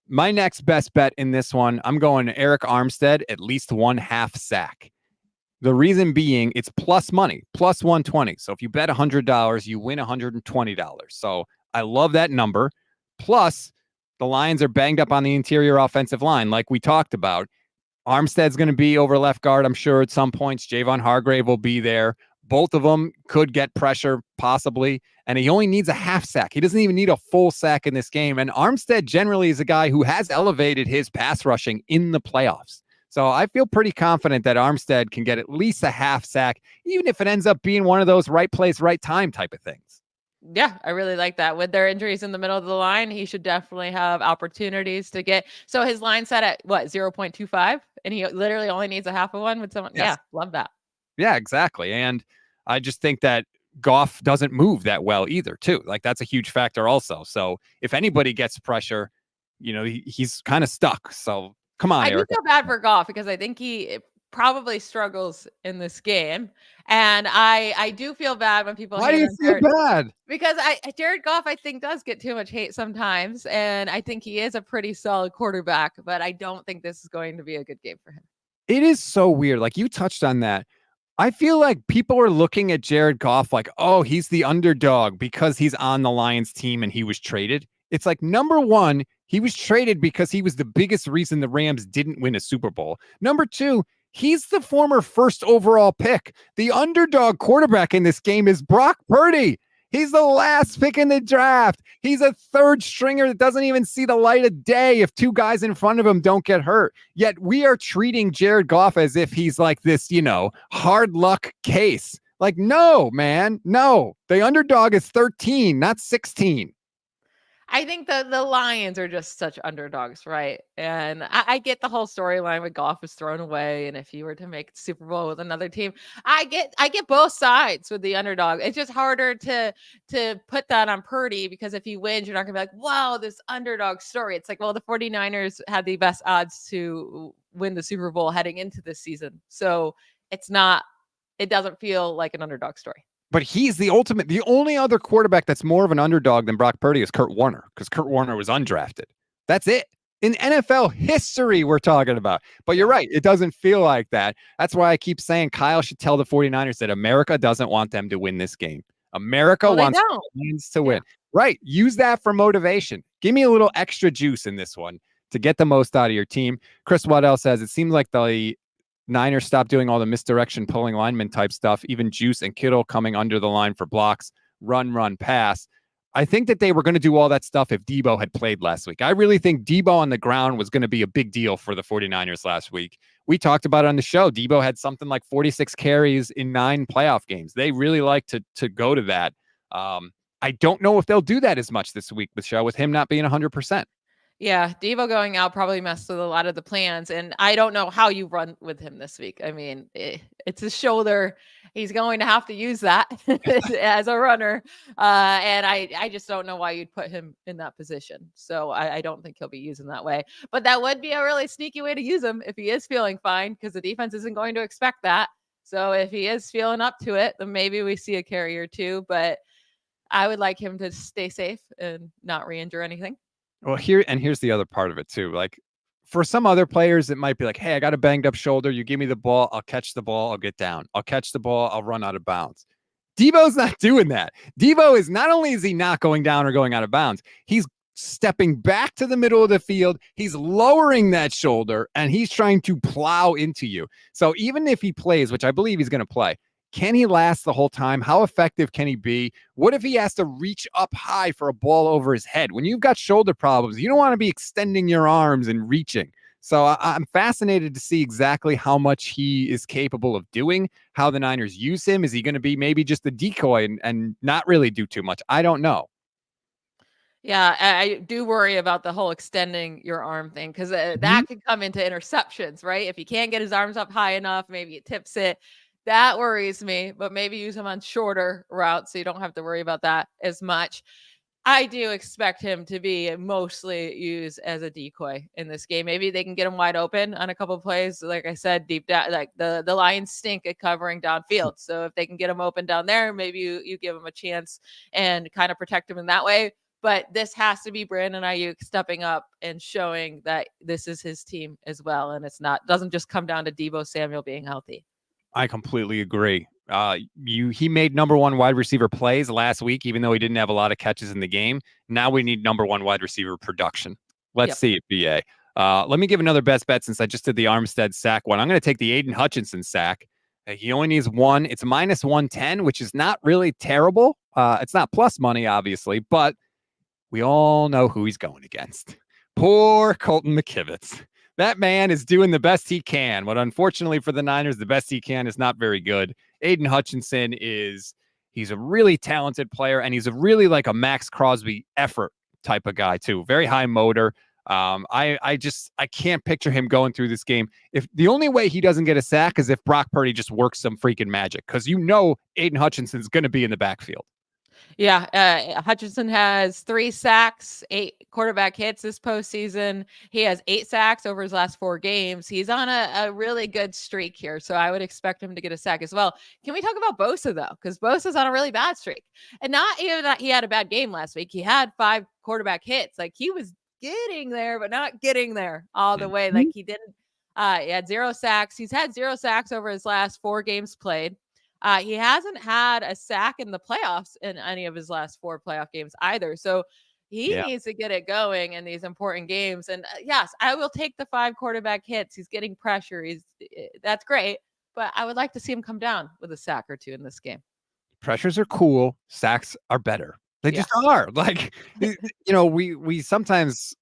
My next best bet in this one, I'm going Eric Armstead, at least 1/2 sack. The reason being, it's plus money, plus 120. So if you bet $100, you win $120. So I love that number. Plus, the Lions are banged up on the interior offensive line, like we talked about. Armstead's going to be over left guard, I'm sure, at some points. Javon Hargrave will be there. Both of them could get pressure, possibly, and he only needs a 1/2 sack. He doesn't even need a full sack in this game, and Armstead generally is a guy who has elevated his pass rushing in the playoffs. So I feel pretty confident that Armstead can get at least a half sack, even if it ends up being one of those right place, right time type of things. Yeah, I really like that. With their injuries in the middle of the line, he should definitely have opportunities to get. So his line set at what, 0.25, and he literally only needs a half of one with someone. Yes. Yeah, love that. Yeah, exactly. And I just think that Goff doesn't move that well either, too. Like that's a huge factor also. So if anybody gets pressure, he's kind of stuck. So come on, I do Eric. feel bad for Goff because I think he probably struggles in this game, and I do feel bad when people Why do hate you on feel Jared bad? because Jared Goff I think does get too much hate sometimes, and I think he is a pretty solid quarterback, but I don't think this is going to be a good game for him. It is so weird. Like you touched on that. I feel like people are looking at Jared Goff like, oh, he's the underdog because he's on the Lions team and he was traded. It's like, number one, he was traded because he was the biggest reason the Rams didn't win a Super Bowl. Number two, he's the former first overall pick. The underdog quarterback in this game is Brock Purdy. He's the last pick in the draft. He's a third stringer that doesn't even see the light of day if two guys in front of him don't get hurt. Yet we are treating Jared Goff as if he's like this, hard luck case. Like, no, man, no. The underdog is 13, not 16. I think the Lions are just such underdogs, right? And I get the whole storyline with Goff is thrown away, and if you were to make Super Bowl with another team, I get both sides with the underdog. It's just harder to put that on Purdy because if he wins, you're not gonna be like, wow, this underdog story. It's like, well, the 49ers had the best odds to win the Super Bowl heading into this season. So it doesn't feel like an underdog story. But he's the ultimate. The only other quarterback that's more of an underdog than Brock Purdy is Kurt Warner because Kurt Warner was undrafted. That's it. In NFL history, we're talking about. But you're right. It doesn't feel like that. That's why I keep saying Kyle should tell the 49ers that America doesn't want them to win this game. America wants the Lions to win. Right. Use that for motivation. Give me a little extra juice in this one to get the most out of your team. Chris Waddell says it seems like the Niners stopped doing all the misdirection, pulling lineman type stuff, even Juice and Kittle coming under the line for blocks, run, pass. I think that they were going to do all that stuff if Debo had played last week. I really think Debo on the ground was going to be a big deal for the 49ers last week. We talked about it on the show. Debo had something like 46 carries in 9 playoff games. They really like to go to that. I don't know if they'll do that as much this week with him not being 100%. Yeah, Devo going out probably messed with a lot of the plans, and I don't know how you run with him this week. I mean, it's his shoulder. He's going to have to use that as a runner, and I just don't know why you'd put him in that position. So I don't think he'll be using that way. But that would be a really sneaky way to use him if he is feeling fine, because the defense isn't going to expect that. So if he is feeling up to it, then maybe we see a carry or two. But I would like him to stay safe and not re-injure anything. Well, here's the other part of it too. Like for some other players, it might be like, hey, I got a banged up shoulder. You give me the ball, I'll catch the ball, I'll get down. I'll catch the ball, I'll run out of bounds. Debo's not doing that. Debo is not only is he not going down or going out of bounds, he's stepping back to the middle of the field. He's lowering that shoulder and he's trying to plow into you. So even if he plays, which I believe he's going to play, can he last the whole time? How effective can he be? What if he has to reach up high for a ball over his head? When you've got shoulder problems, you don't want to be extending your arms and reaching. So I'm fascinated to see exactly how much he is capable of doing, how the Niners use him. Is he going to be maybe just a decoy and not really do too much? I don't know. Yeah, I do worry about the whole extending your arm thing because that could come into interceptions, right? If he can't get his arms up high enough, maybe it tips it. That worries me, but maybe use him on shorter routes so you don't have to worry about that as much. I do expect him to be mostly used as a decoy in this game. Maybe they can get him wide open on a couple of plays. Like I said, deep down, like the Lions stink at covering downfield. So if they can get him open down there, maybe you give him a chance and kind of protect him in that way. But this has to be Brandon Ayuk stepping up and showing that this is his team as well. And doesn't just come down to Deebo Samuel being healthy. I completely agree. He made number 1 wide receiver plays last week, even though he didn't have a lot of catches in the game. Now we need number 1 wide receiver production. Let's see it, BA. Let me give another best bet since I just did the Armstead sack one. I'm going to take the Aiden Hutchinson sack. He only needs 1. It's minus 110, which is not really terrible. It's not plus money, obviously, but we all know who he's going against. Poor Colton McKivitz. That man is doing the best he can. But unfortunately for the Niners, the best he can is not very good. Aiden Hutchinson he's a really talented player, and he's a really like a Max Crosby effort type of guy too. Very high motor. I can't picture him going through this game. If the only way he doesn't get a sack is if Brock Purdy just works some freaking magic, because Aiden Hutchinson's going to be in the backfield. Yeah, Hutchinson has 3 sacks, 8 quarterback hits this postseason. He has 8 sacks over his last 4 games. He's on a really good streak here, so I would expect him to get a sack as well. Can we talk about Bosa, though? Because Bosa's on a really bad streak. And not even that he had a bad game last week. He had 5 quarterback hits. Like, he was getting there, but not getting there all the way. Like, he didn't. He had 0 sacks. He's had 0 sacks over his last 4 games played. He hasn't had a sack in the playoffs in any of his last 4 playoff games either. So he needs to get it going in these important games. And yes, I will take the 5 quarterback hits. He's getting pressure. That's great. But I would like to see him come down with a sack or 2 in this game. Pressures are cool. Sacks are better. They just are. Like, we sometimes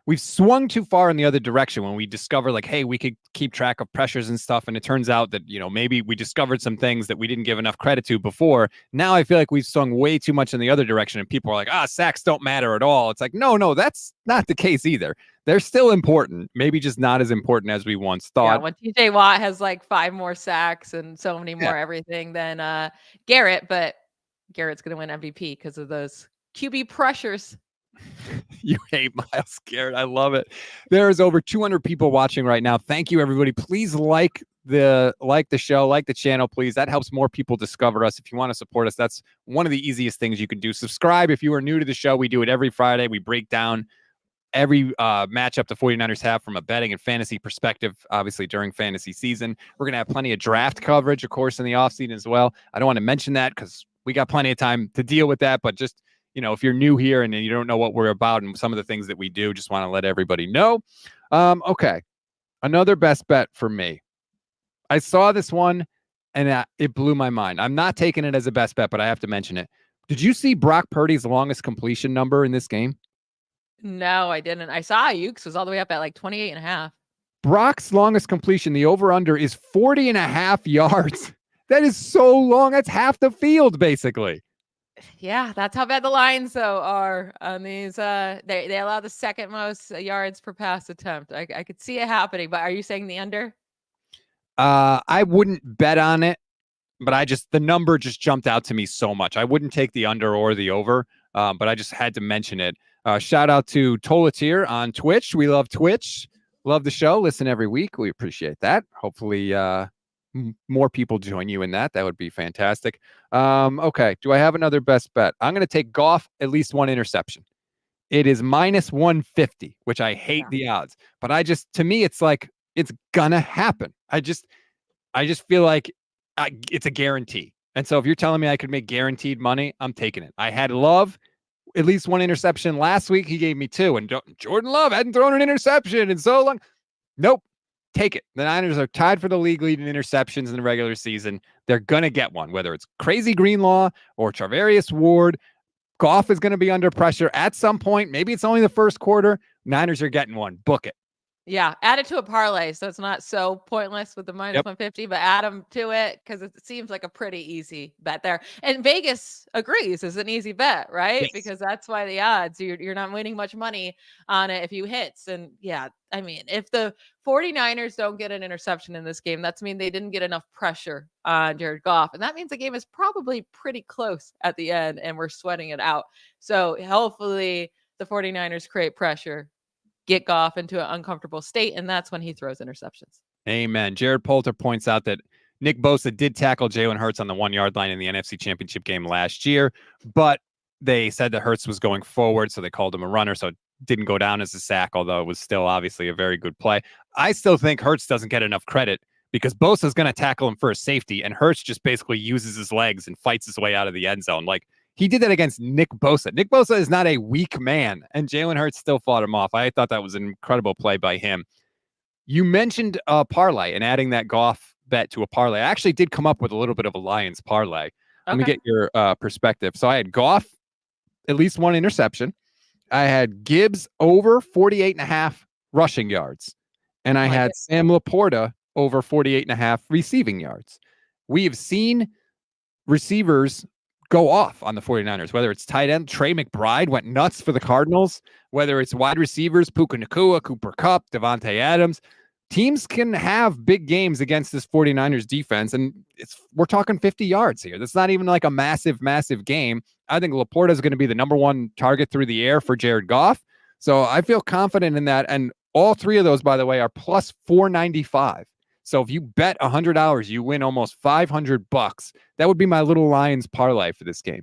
we've swung too far in the other direction when we discover like, hey, we could keep track of pressures and stuff. And it turns out that, maybe we discovered some things that we didn't give enough credit to before. Now I feel like we've swung way too much in the other direction, and people are like, sacks don't matter at all. It's like, no, that's not the case either. They're still important, maybe just not as important as we once thought. Yeah, when TJ Watt has like 5 more sacks and so many more everything than Garrett, but Garrett's going to win MVP because of those QB pressures. You hate Myles Garrett. I love it. There is over 200 people watching right now. Thank you, everybody. Please like the show, like the channel, please. That helps more people discover us. If you want to support us, that's one of the easiest things you can do. Subscribe if you are new to the show. We do it every Friday. We break down every matchup the 49ers have from a betting and fantasy perspective, obviously during fantasy season. We're going to have plenty of draft coverage, of course, in the offseason as well. I don't want to mention that because we got plenty of time to deal with that, but just if you're new here and you don't know what we're about and some of the things that we do, just want to let everybody know. Okay. Another best bet for me. I saw this one and it blew my mind. I'm not taking it as a best bet, but I have to mention it. Did you see Brock Purdy's longest completion number in this game? No, I didn't. I saw Ayuk's was all the way up at like 28.5. Brock's longest completion, the over-under is 40.5 yards. That is so long. That's half the field, basically. Yeah, that's how bad the Lions though are on these. They allow the second most yards per pass attempt. I could see it happening, but are you saying the under? I wouldn't bet on it, but the number just jumped out to me so much. I wouldn't take the under or the over, but I just had to mention it. Shout out to Tolatier on Twitch. We love Twitch. Love the show. Listen every week. We appreciate that. Hopefully, more people join you in that. That would be fantastic. Okay. Do I have another best bet? I'm going to take Goff at least 1 interception. It is minus 150, which I hate the odds, but to me, it's like, it's gonna happen. I just feel like it's a guarantee. And so if you're telling me I could make guaranteed money, I'm taking it. I had Love at least 1 interception last week. He gave me 2, and Jordan Love hadn't thrown an interception in so long. Nope. Take it. The Niners are tied for the league lead in interceptions in the regular season. They're going to get one, whether it's Crazy Greenlaw or Charvarius Ward. Goff is going to be under pressure at some point. Maybe it's only the first quarter. Niners are getting one. Book it. Yeah, add it to a parlay so it's not so pointless with the minus 150, but add them to it because it seems like a pretty easy bet there. And Vegas agrees it's an easy bet, right? Yes. Because that's why the odds, you're not winning much money on it if you hits. And yeah, I mean, if the 49ers don't get an interception in this game, that's mean they didn't get enough pressure on Jared Goff. And that means the game is probably pretty close at the end and we're sweating it out. So hopefully the 49ers create pressure, get Goff into an uncomfortable state, and that's when he throws interceptions. Amen. Jared Poulter points out that Nick Bosa did tackle Jalen Hurts on the 1-yard line in the NFC Championship game last year, but they said that Hurts was going forward, so they called him a runner, so it didn't go down as a sack, although it was still obviously a very good play. I still think Hurts doesn't get enough credit because Bosa's going to tackle him for a safety, and Hurts just basically uses his legs and fights his way out of the end zone. Like, he did that against Nick Bosa. Nick Bosa is not a weak man, and Jalen Hurts still fought him off. I thought that was an incredible play by him. You mentioned parlay and adding that Goff bet to a parlay. I actually did come up with a little bit of a Lions parlay. Let me get your perspective. So I had Goff, at least 1 interception. I had Gibbs over 48.5 rushing yards. and I My had goodness. Sam Laporta over 48.5 receiving yards. We have seen receivers go off on the 49ers, whether it's tight end, Trey McBride went nuts for the Cardinals, whether it's wide receivers, Puka Nacua, Cooper Kupp, Devontae Adams. Teams can have big games against this 49ers defense, and we're talking 50 yards here. That's not even like a massive, massive game. I think Laporta is going to be the number one target through the air for Jared Goff. So I feel confident in that. And all three of those, by the way, are plus 495. So if you bet $100, you win almost $500. That would be my little Lions parlay for this game.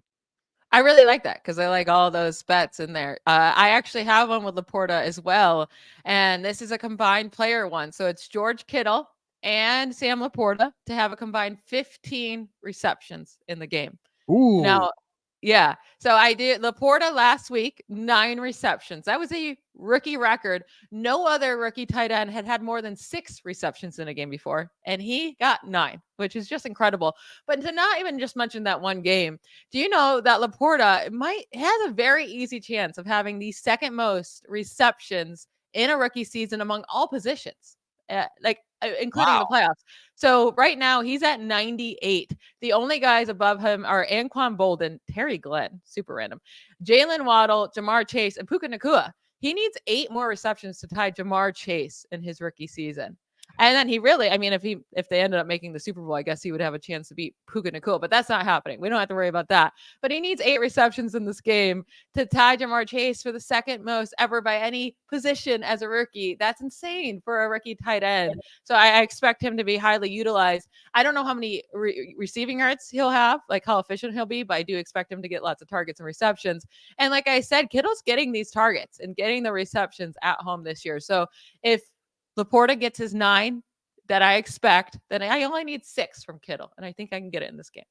I really like that because I like all those bets in there. I actually have one with Laporta as well, and this is a combined player one. So it's George Kittle and Sam Laporta to have a combined 15 receptions in the game. Ooh. Now, yeah. So I did Laporta last week, 9 receptions. That was a rookie record. No other rookie tight end had more than 6 receptions in a game before, and he got 9, which is just incredible. But to not even just mention that one game, do you know that Laporta has a very easy chance of having the second most receptions in a rookie season among all positions, including the playoffs. So right now he's at 98. The only guys above him are Anquan Bolden, Terry Glenn, super random, Jalen Waddle, Jamar Chase, and Puka Nacua. He needs 8 more receptions to tie Jamar Chase in his rookie season. And then he really, I mean, if they ended up making the Super Bowl, I guess he would have a chance to beat Puka Nacua, but that's not happening. We don't have to worry about that. But he needs 8 receptions in this game to tie Jamar Chase for the second most ever by any position as a rookie. That's insane for a rookie tight end. So I expect him to be highly utilized. I don't know how many receiving yards he'll have, like how efficient he'll be, but I do expect him to get lots of targets and receptions. And like I said, Kittle's getting these targets and getting the receptions at home this year. So if Laporta gets his 9 that I expect, then I only need 6 from Kittle, and I think I can get it in this game.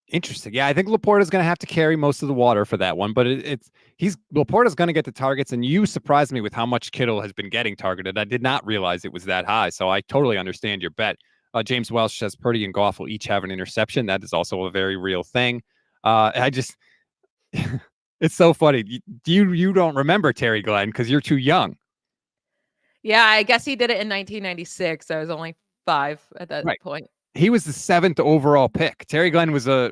Interesting. Yeah, I think Laporta's going to have to carry most of the water for that one, but Laporta's going to get the targets, and you surprised me with how much Kittle has been getting targeted. I did not realize it was that high, so I totally understand your bet. James Welsh says Purdy and Goff will each have an interception. That is also a very real thing. It's so funny. You don't remember Terry Glenn because you're too young. Yeah, I guess he did it in 1996. I was only 5 at that point. He was the 7th overall pick. Terry Glenn was a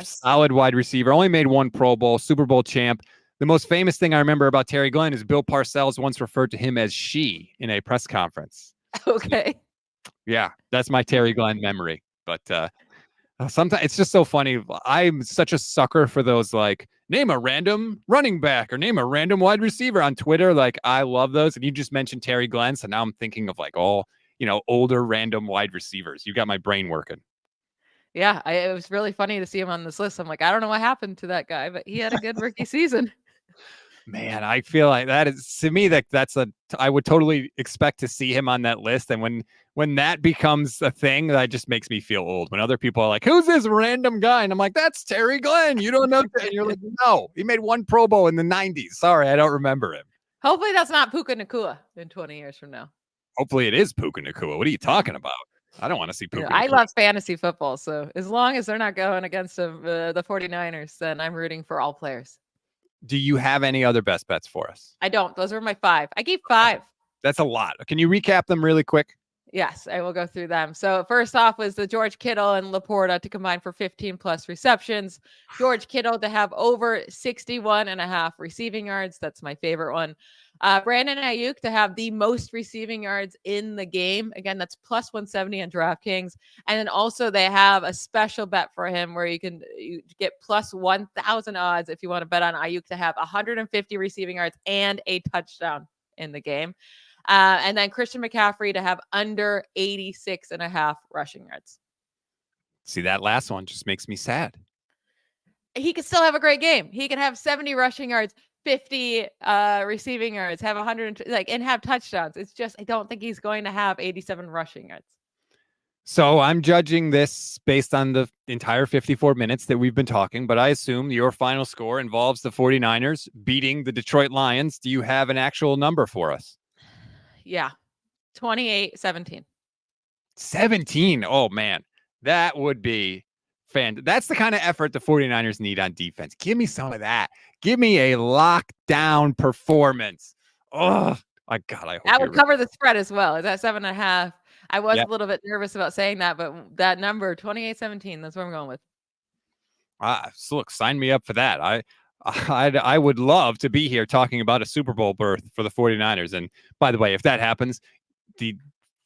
solid wide receiver. Only made 1 Pro Bowl, Super Bowl champ. The most famous thing I remember about Terry Glenn is Bill Parcells once referred to him as she in a press conference. Okay. Yeah, that's my Terry Glenn memory. But sometimes it's just so funny. I'm such a sucker for those, like, name a random running back or name a random wide receiver on Twitter. Like, I love those. And you just mentioned Terry Glenn. So now I'm thinking of like all, older random wide receivers. You got my brain working. Yeah, it was really funny to see him on this list. I'm like, I don't know what happened to that guy, but he had a good rookie season. Man, I feel like that is, to me, I would totally expect to see him on that list. And when that becomes a thing, that just makes me feel old. When other people are like, who's this random guy? And I'm like, that's Terry Glenn. You don't know that. And you're like, no, he made 1 Pro Bowl in the 90s. Sorry, I don't remember him. Hopefully that's not Puka Nacua in 20 years from now. Hopefully it is Puka Nacua. What are you talking about? I don't want to see Puka Nacua. I love fantasy football. So as long as they're not going against the 49ers, then I'm rooting for all players. Do you have any other best bets for us? I don't. Those were my 5. I gave 5. That's a lot. Can you recap them really quick? Yes, I will go through them. So first off was the George Kittle and Laporta to combine for 15 plus receptions. George Kittle to have over 61.5 receiving yards. That's my favorite one. Brandon Ayuk to have the most receiving yards in the game. Again, that's plus 170 on DraftKings. And then also they have a special bet for him where you get plus 1,000 odds if you want to bet on Ayuk to have 150 receiving yards and a touchdown in the game. And then Christian McCaffrey to have under 86.5 rushing yards. See, that last one just makes me sad. He could still have a great game. He could have 70 rushing yards, 50 receiving yards, have 100 and have touchdowns. It's just I don't think he's going to have 87 rushing yards. So I'm judging this based on the entire 54 minutes that we've been talking, but I assume your final score involves the 49ers beating the Detroit Lions. Do you have an actual number for us? Yeah. 28-17. 17. Oh, man. That would be that's the kind of effort the 49ers need on defense. Give me some of that. Give me a lockdown performance. Oh, God, I hope That you're would right. cover the spread as well. Is that 7.5? I was Yeah. a little bit nervous about saying that, but that number 28-17, that's what I'm going with. So look, sign me up for that. I would love to be here talking about a Super Bowl berth for the 49ers. And by the way, if that happens, the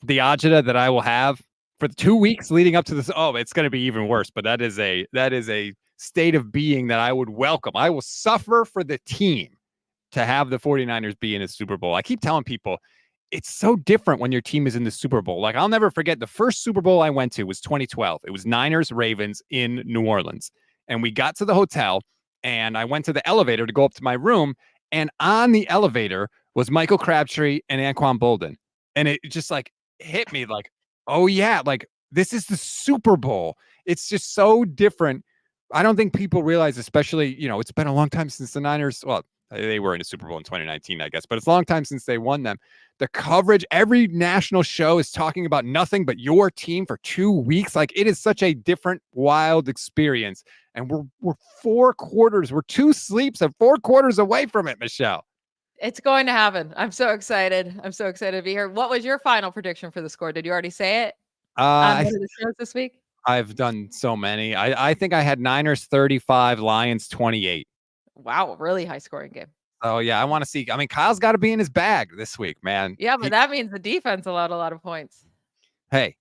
the agita that I will have for the 2 weeks leading up to this, oh, it's going to be even worse. But that is a state of being that I would welcome. I will suffer for the team to have the 49ers be in a Super Bowl. I keep telling people it's so different when your team is in the Super Bowl. Like, I'll never forget the first Super Bowl I went to was 2012. It was Niners Ravens in New Orleans. And we got to the hotel and I went to the elevator to go up to my room. And on the elevator was Michael Crabtree and Anquan Bolden. And it just like hit me like, oh, yeah, like this is the Super Bowl. It's just so different. I don't think people realize, especially, it's been a long time since the Niners. Well, they were in a Super Bowl in 2019, I guess, but it's a long time since they won them. The coverage, every national show is talking about nothing but your team for 2 weeks. Like, it is such a different, wild experience. And we're 4 quarters, we're 2 sleeps and 4 quarters away from it, Michelle. It's going to happen. I'm so excited. I'm so excited to be here. What was your final prediction for the score? Did you already say it on one of the shows this week? I've done so many. I think I had Niners 35, Lions 28. Wow, really high scoring game. Oh, yeah, I want to see. I mean, Kyle's got to be in his bag this week, man. Yeah, but that means the defense allowed a lot of points. Hey,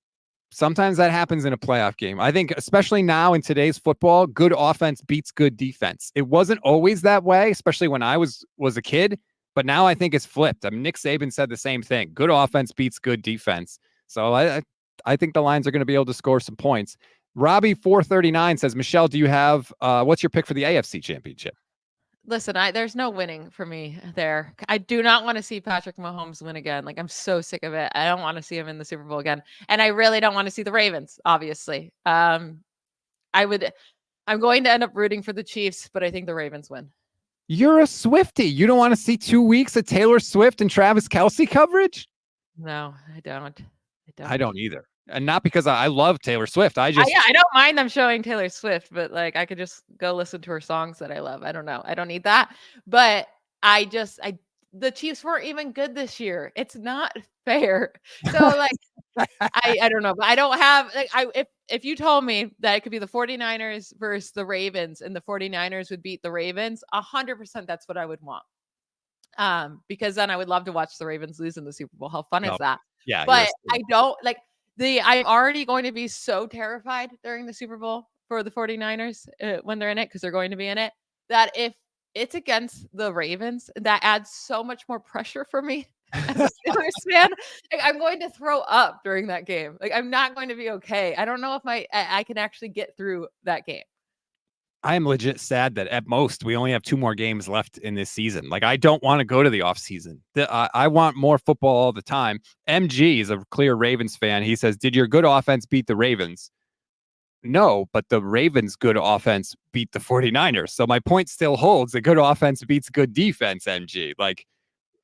sometimes that happens in a playoff game. I think, especially now in today's football, good offense beats good defense. It wasn't always that way, especially when I was a kid, but now I think it's flipped. I mean, Nick Saban said the same thing. Good offense beats good defense. So I think the Lions are going to be able to score some points. Robbie 439 says, Michelle, do you have what's your pick for the AFC Championship? Listen, there's no winning for me there. I do not want to see Patrick Mahomes win again. Like, I'm so sick of it. I don't want to see him in the Super Bowl again. And I really don't want to see the Ravens, obviously. I'm going to end up rooting for the Chiefs, but I think the Ravens win. You're a Swiftie. You don't want to see 2 weeks of Taylor Swift and Travis Kelce coverage? No, I don't. I don't either. And not because I love Taylor Swift. I don't mind them showing Taylor Swift, but like I could just go listen to her songs that I love. I don't know. I don't need that. But the Chiefs weren't even good this year. It's not fair. So like I don't know, but I don't have like if you told me that it could be the 49ers versus the Ravens and the 49ers would beat the Ravens, 100% that's what I would want. Because then I would love to watch the Ravens lose in the Super Bowl. How fun is that? Yeah. But I don't like I'm already going to be so terrified during the Super Bowl for the 49ers when they're in it, because they're going to be in it, that if it's against the Ravens, that adds so much more pressure for me as a Steelers fan. Like, I'm going to throw up during that game. Like, I'm not going to be okay. I don't know if I can actually get through that game. I am legit sad that at most we only have 2 more games left in this season. Like, I don't want to go to the off season. I want more football all the time. MG is a clear Ravens fan. He says, did your good offense beat the Ravens? No, but the Ravens' good offense beat the 49ers. So my point still holds. The good offense beats good defense, MG. Like,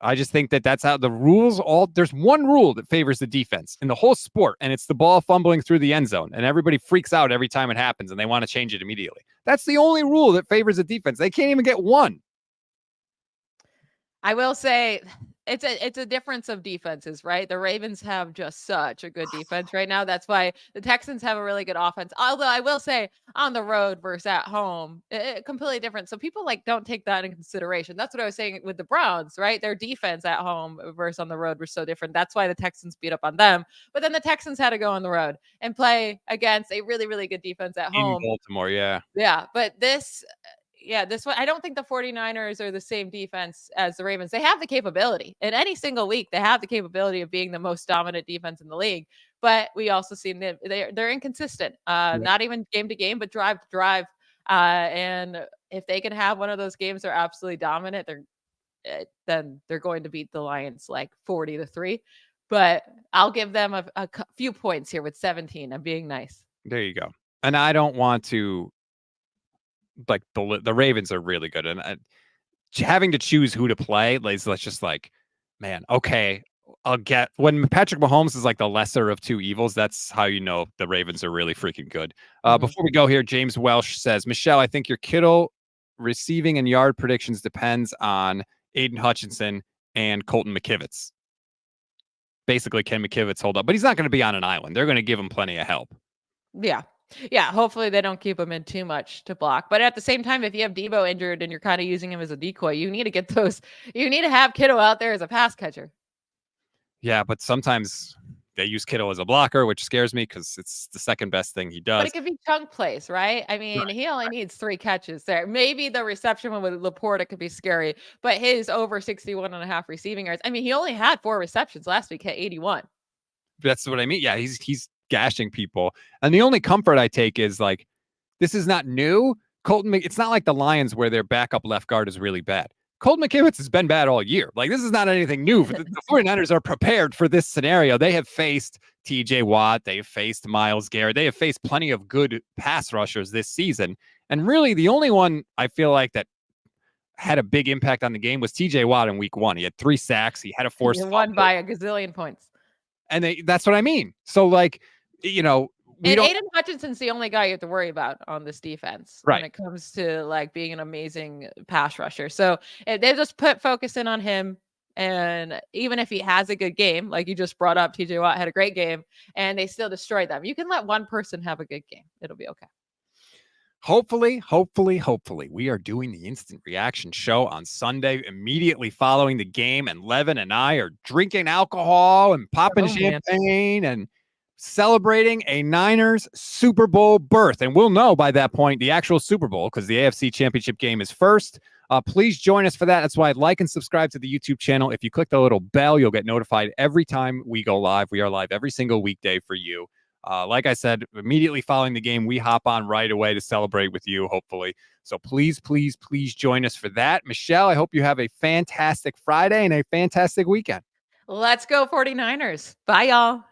I just think that that's how the rules there's one rule that favors the defense in the whole sport, and it's the ball fumbling through the end zone. And everybody freaks out every time it happens and they want to change it immediately. That's the only rule that favors the defense. They can't even get one. I will say it's a difference of defenses, right? The Ravens have just such a good defense right now. That's why the Texans have a really good offense. Although I will say on the road versus at home, completely different. So people like don't take that into consideration. That's what I was saying with the Browns, right? Their defense at home versus on the road were so different. That's why the Texans beat up on them. But then the Texans had to go on the road and play against a really, really good defense at home. In Baltimore, yeah. Yeah, but this one, I don't think the 49ers are the same defense as the Ravens. They have the capability. In any single week, they have the capability of being the most dominant defense in the league. But we also see that they're inconsistent, not even game to game, but drive to drive. And if they can have one of those games they're absolutely dominant, then they're going to beat the Lions like 40-3. But I'll give them a few points here with 17. I'm being nice. There you go. And I don't want to, like, the Ravens are really good, and having to choose who to play, let's just like, man, okay, I'll get when Patrick Mahomes is like the lesser of two evils. That's how you know the Ravens are really freaking good. Before we go here, James Welsh says, Michelle, I think your Kittle receiving and yard predictions depends on Aiden Hutchinson and Colton McKivitz. Basically, can McKivitz hold up? But he's not going to be on an island. They're going to give him plenty of help. Yeah. Yeah. Hopefully they don't keep him in too much to block. But at the same time, if you have Debo injured and you're kind of using him as a decoy, you need to get those. You need to have Kittle out there as a pass catcher. Yeah, but sometimes they use Kittle as a blocker, which scares me because it's the second best thing he does. But it could be chunk plays, right? I mean, he only needs 3 catches there. Maybe the reception one with Laporta could be scary, but his over 61.5 receiving yards. I mean, he only had 4 receptions last week, hit 81. That's what I mean. Yeah, he's gashing people. And the only comfort I take is like, this is not new. Colton, it's not like the Lions where their backup left guard is really bad. Colton McKivitz has been bad all year. Like, this is not anything new. The 49ers are prepared for this scenario. They have faced TJ Watt. They have faced Myles Garrett. They have faced plenty of good pass rushers this season. And really, the only one I feel like that had a big impact on the game was TJ Watt in week 1. He had 3 sacks. He had a forced fumble. Won by a gazillion points. And that's what I mean. So, like, Aiden Hutchinson's the only guy you have to worry about on this defense when it comes to like being an amazing pass rusher. So they just put focus in on him. And even if he has a good game, like you just brought up, TJ Watt had a great game and they still destroyed them. You can let one person have a good game. It'll be okay. Hopefully, we are doing the instant reaction show on Sunday immediately following the game. And Levin and I are drinking alcohol and popping champagne and celebrating a Niners Super Bowl berth. And we'll know by that point the actual Super Bowl because the AFC Championship game is first. Please join us for that. That's why like and subscribe to the YouTube channel. If you click the little bell, you'll get notified every time we go live. We are live every single weekday for you. Like I said, immediately following the game, we hop on right away to celebrate with you, hopefully. So please join us for that. Michelle, I hope you have a fantastic Friday and a fantastic weekend. Let's go 49ers. Bye, y'all.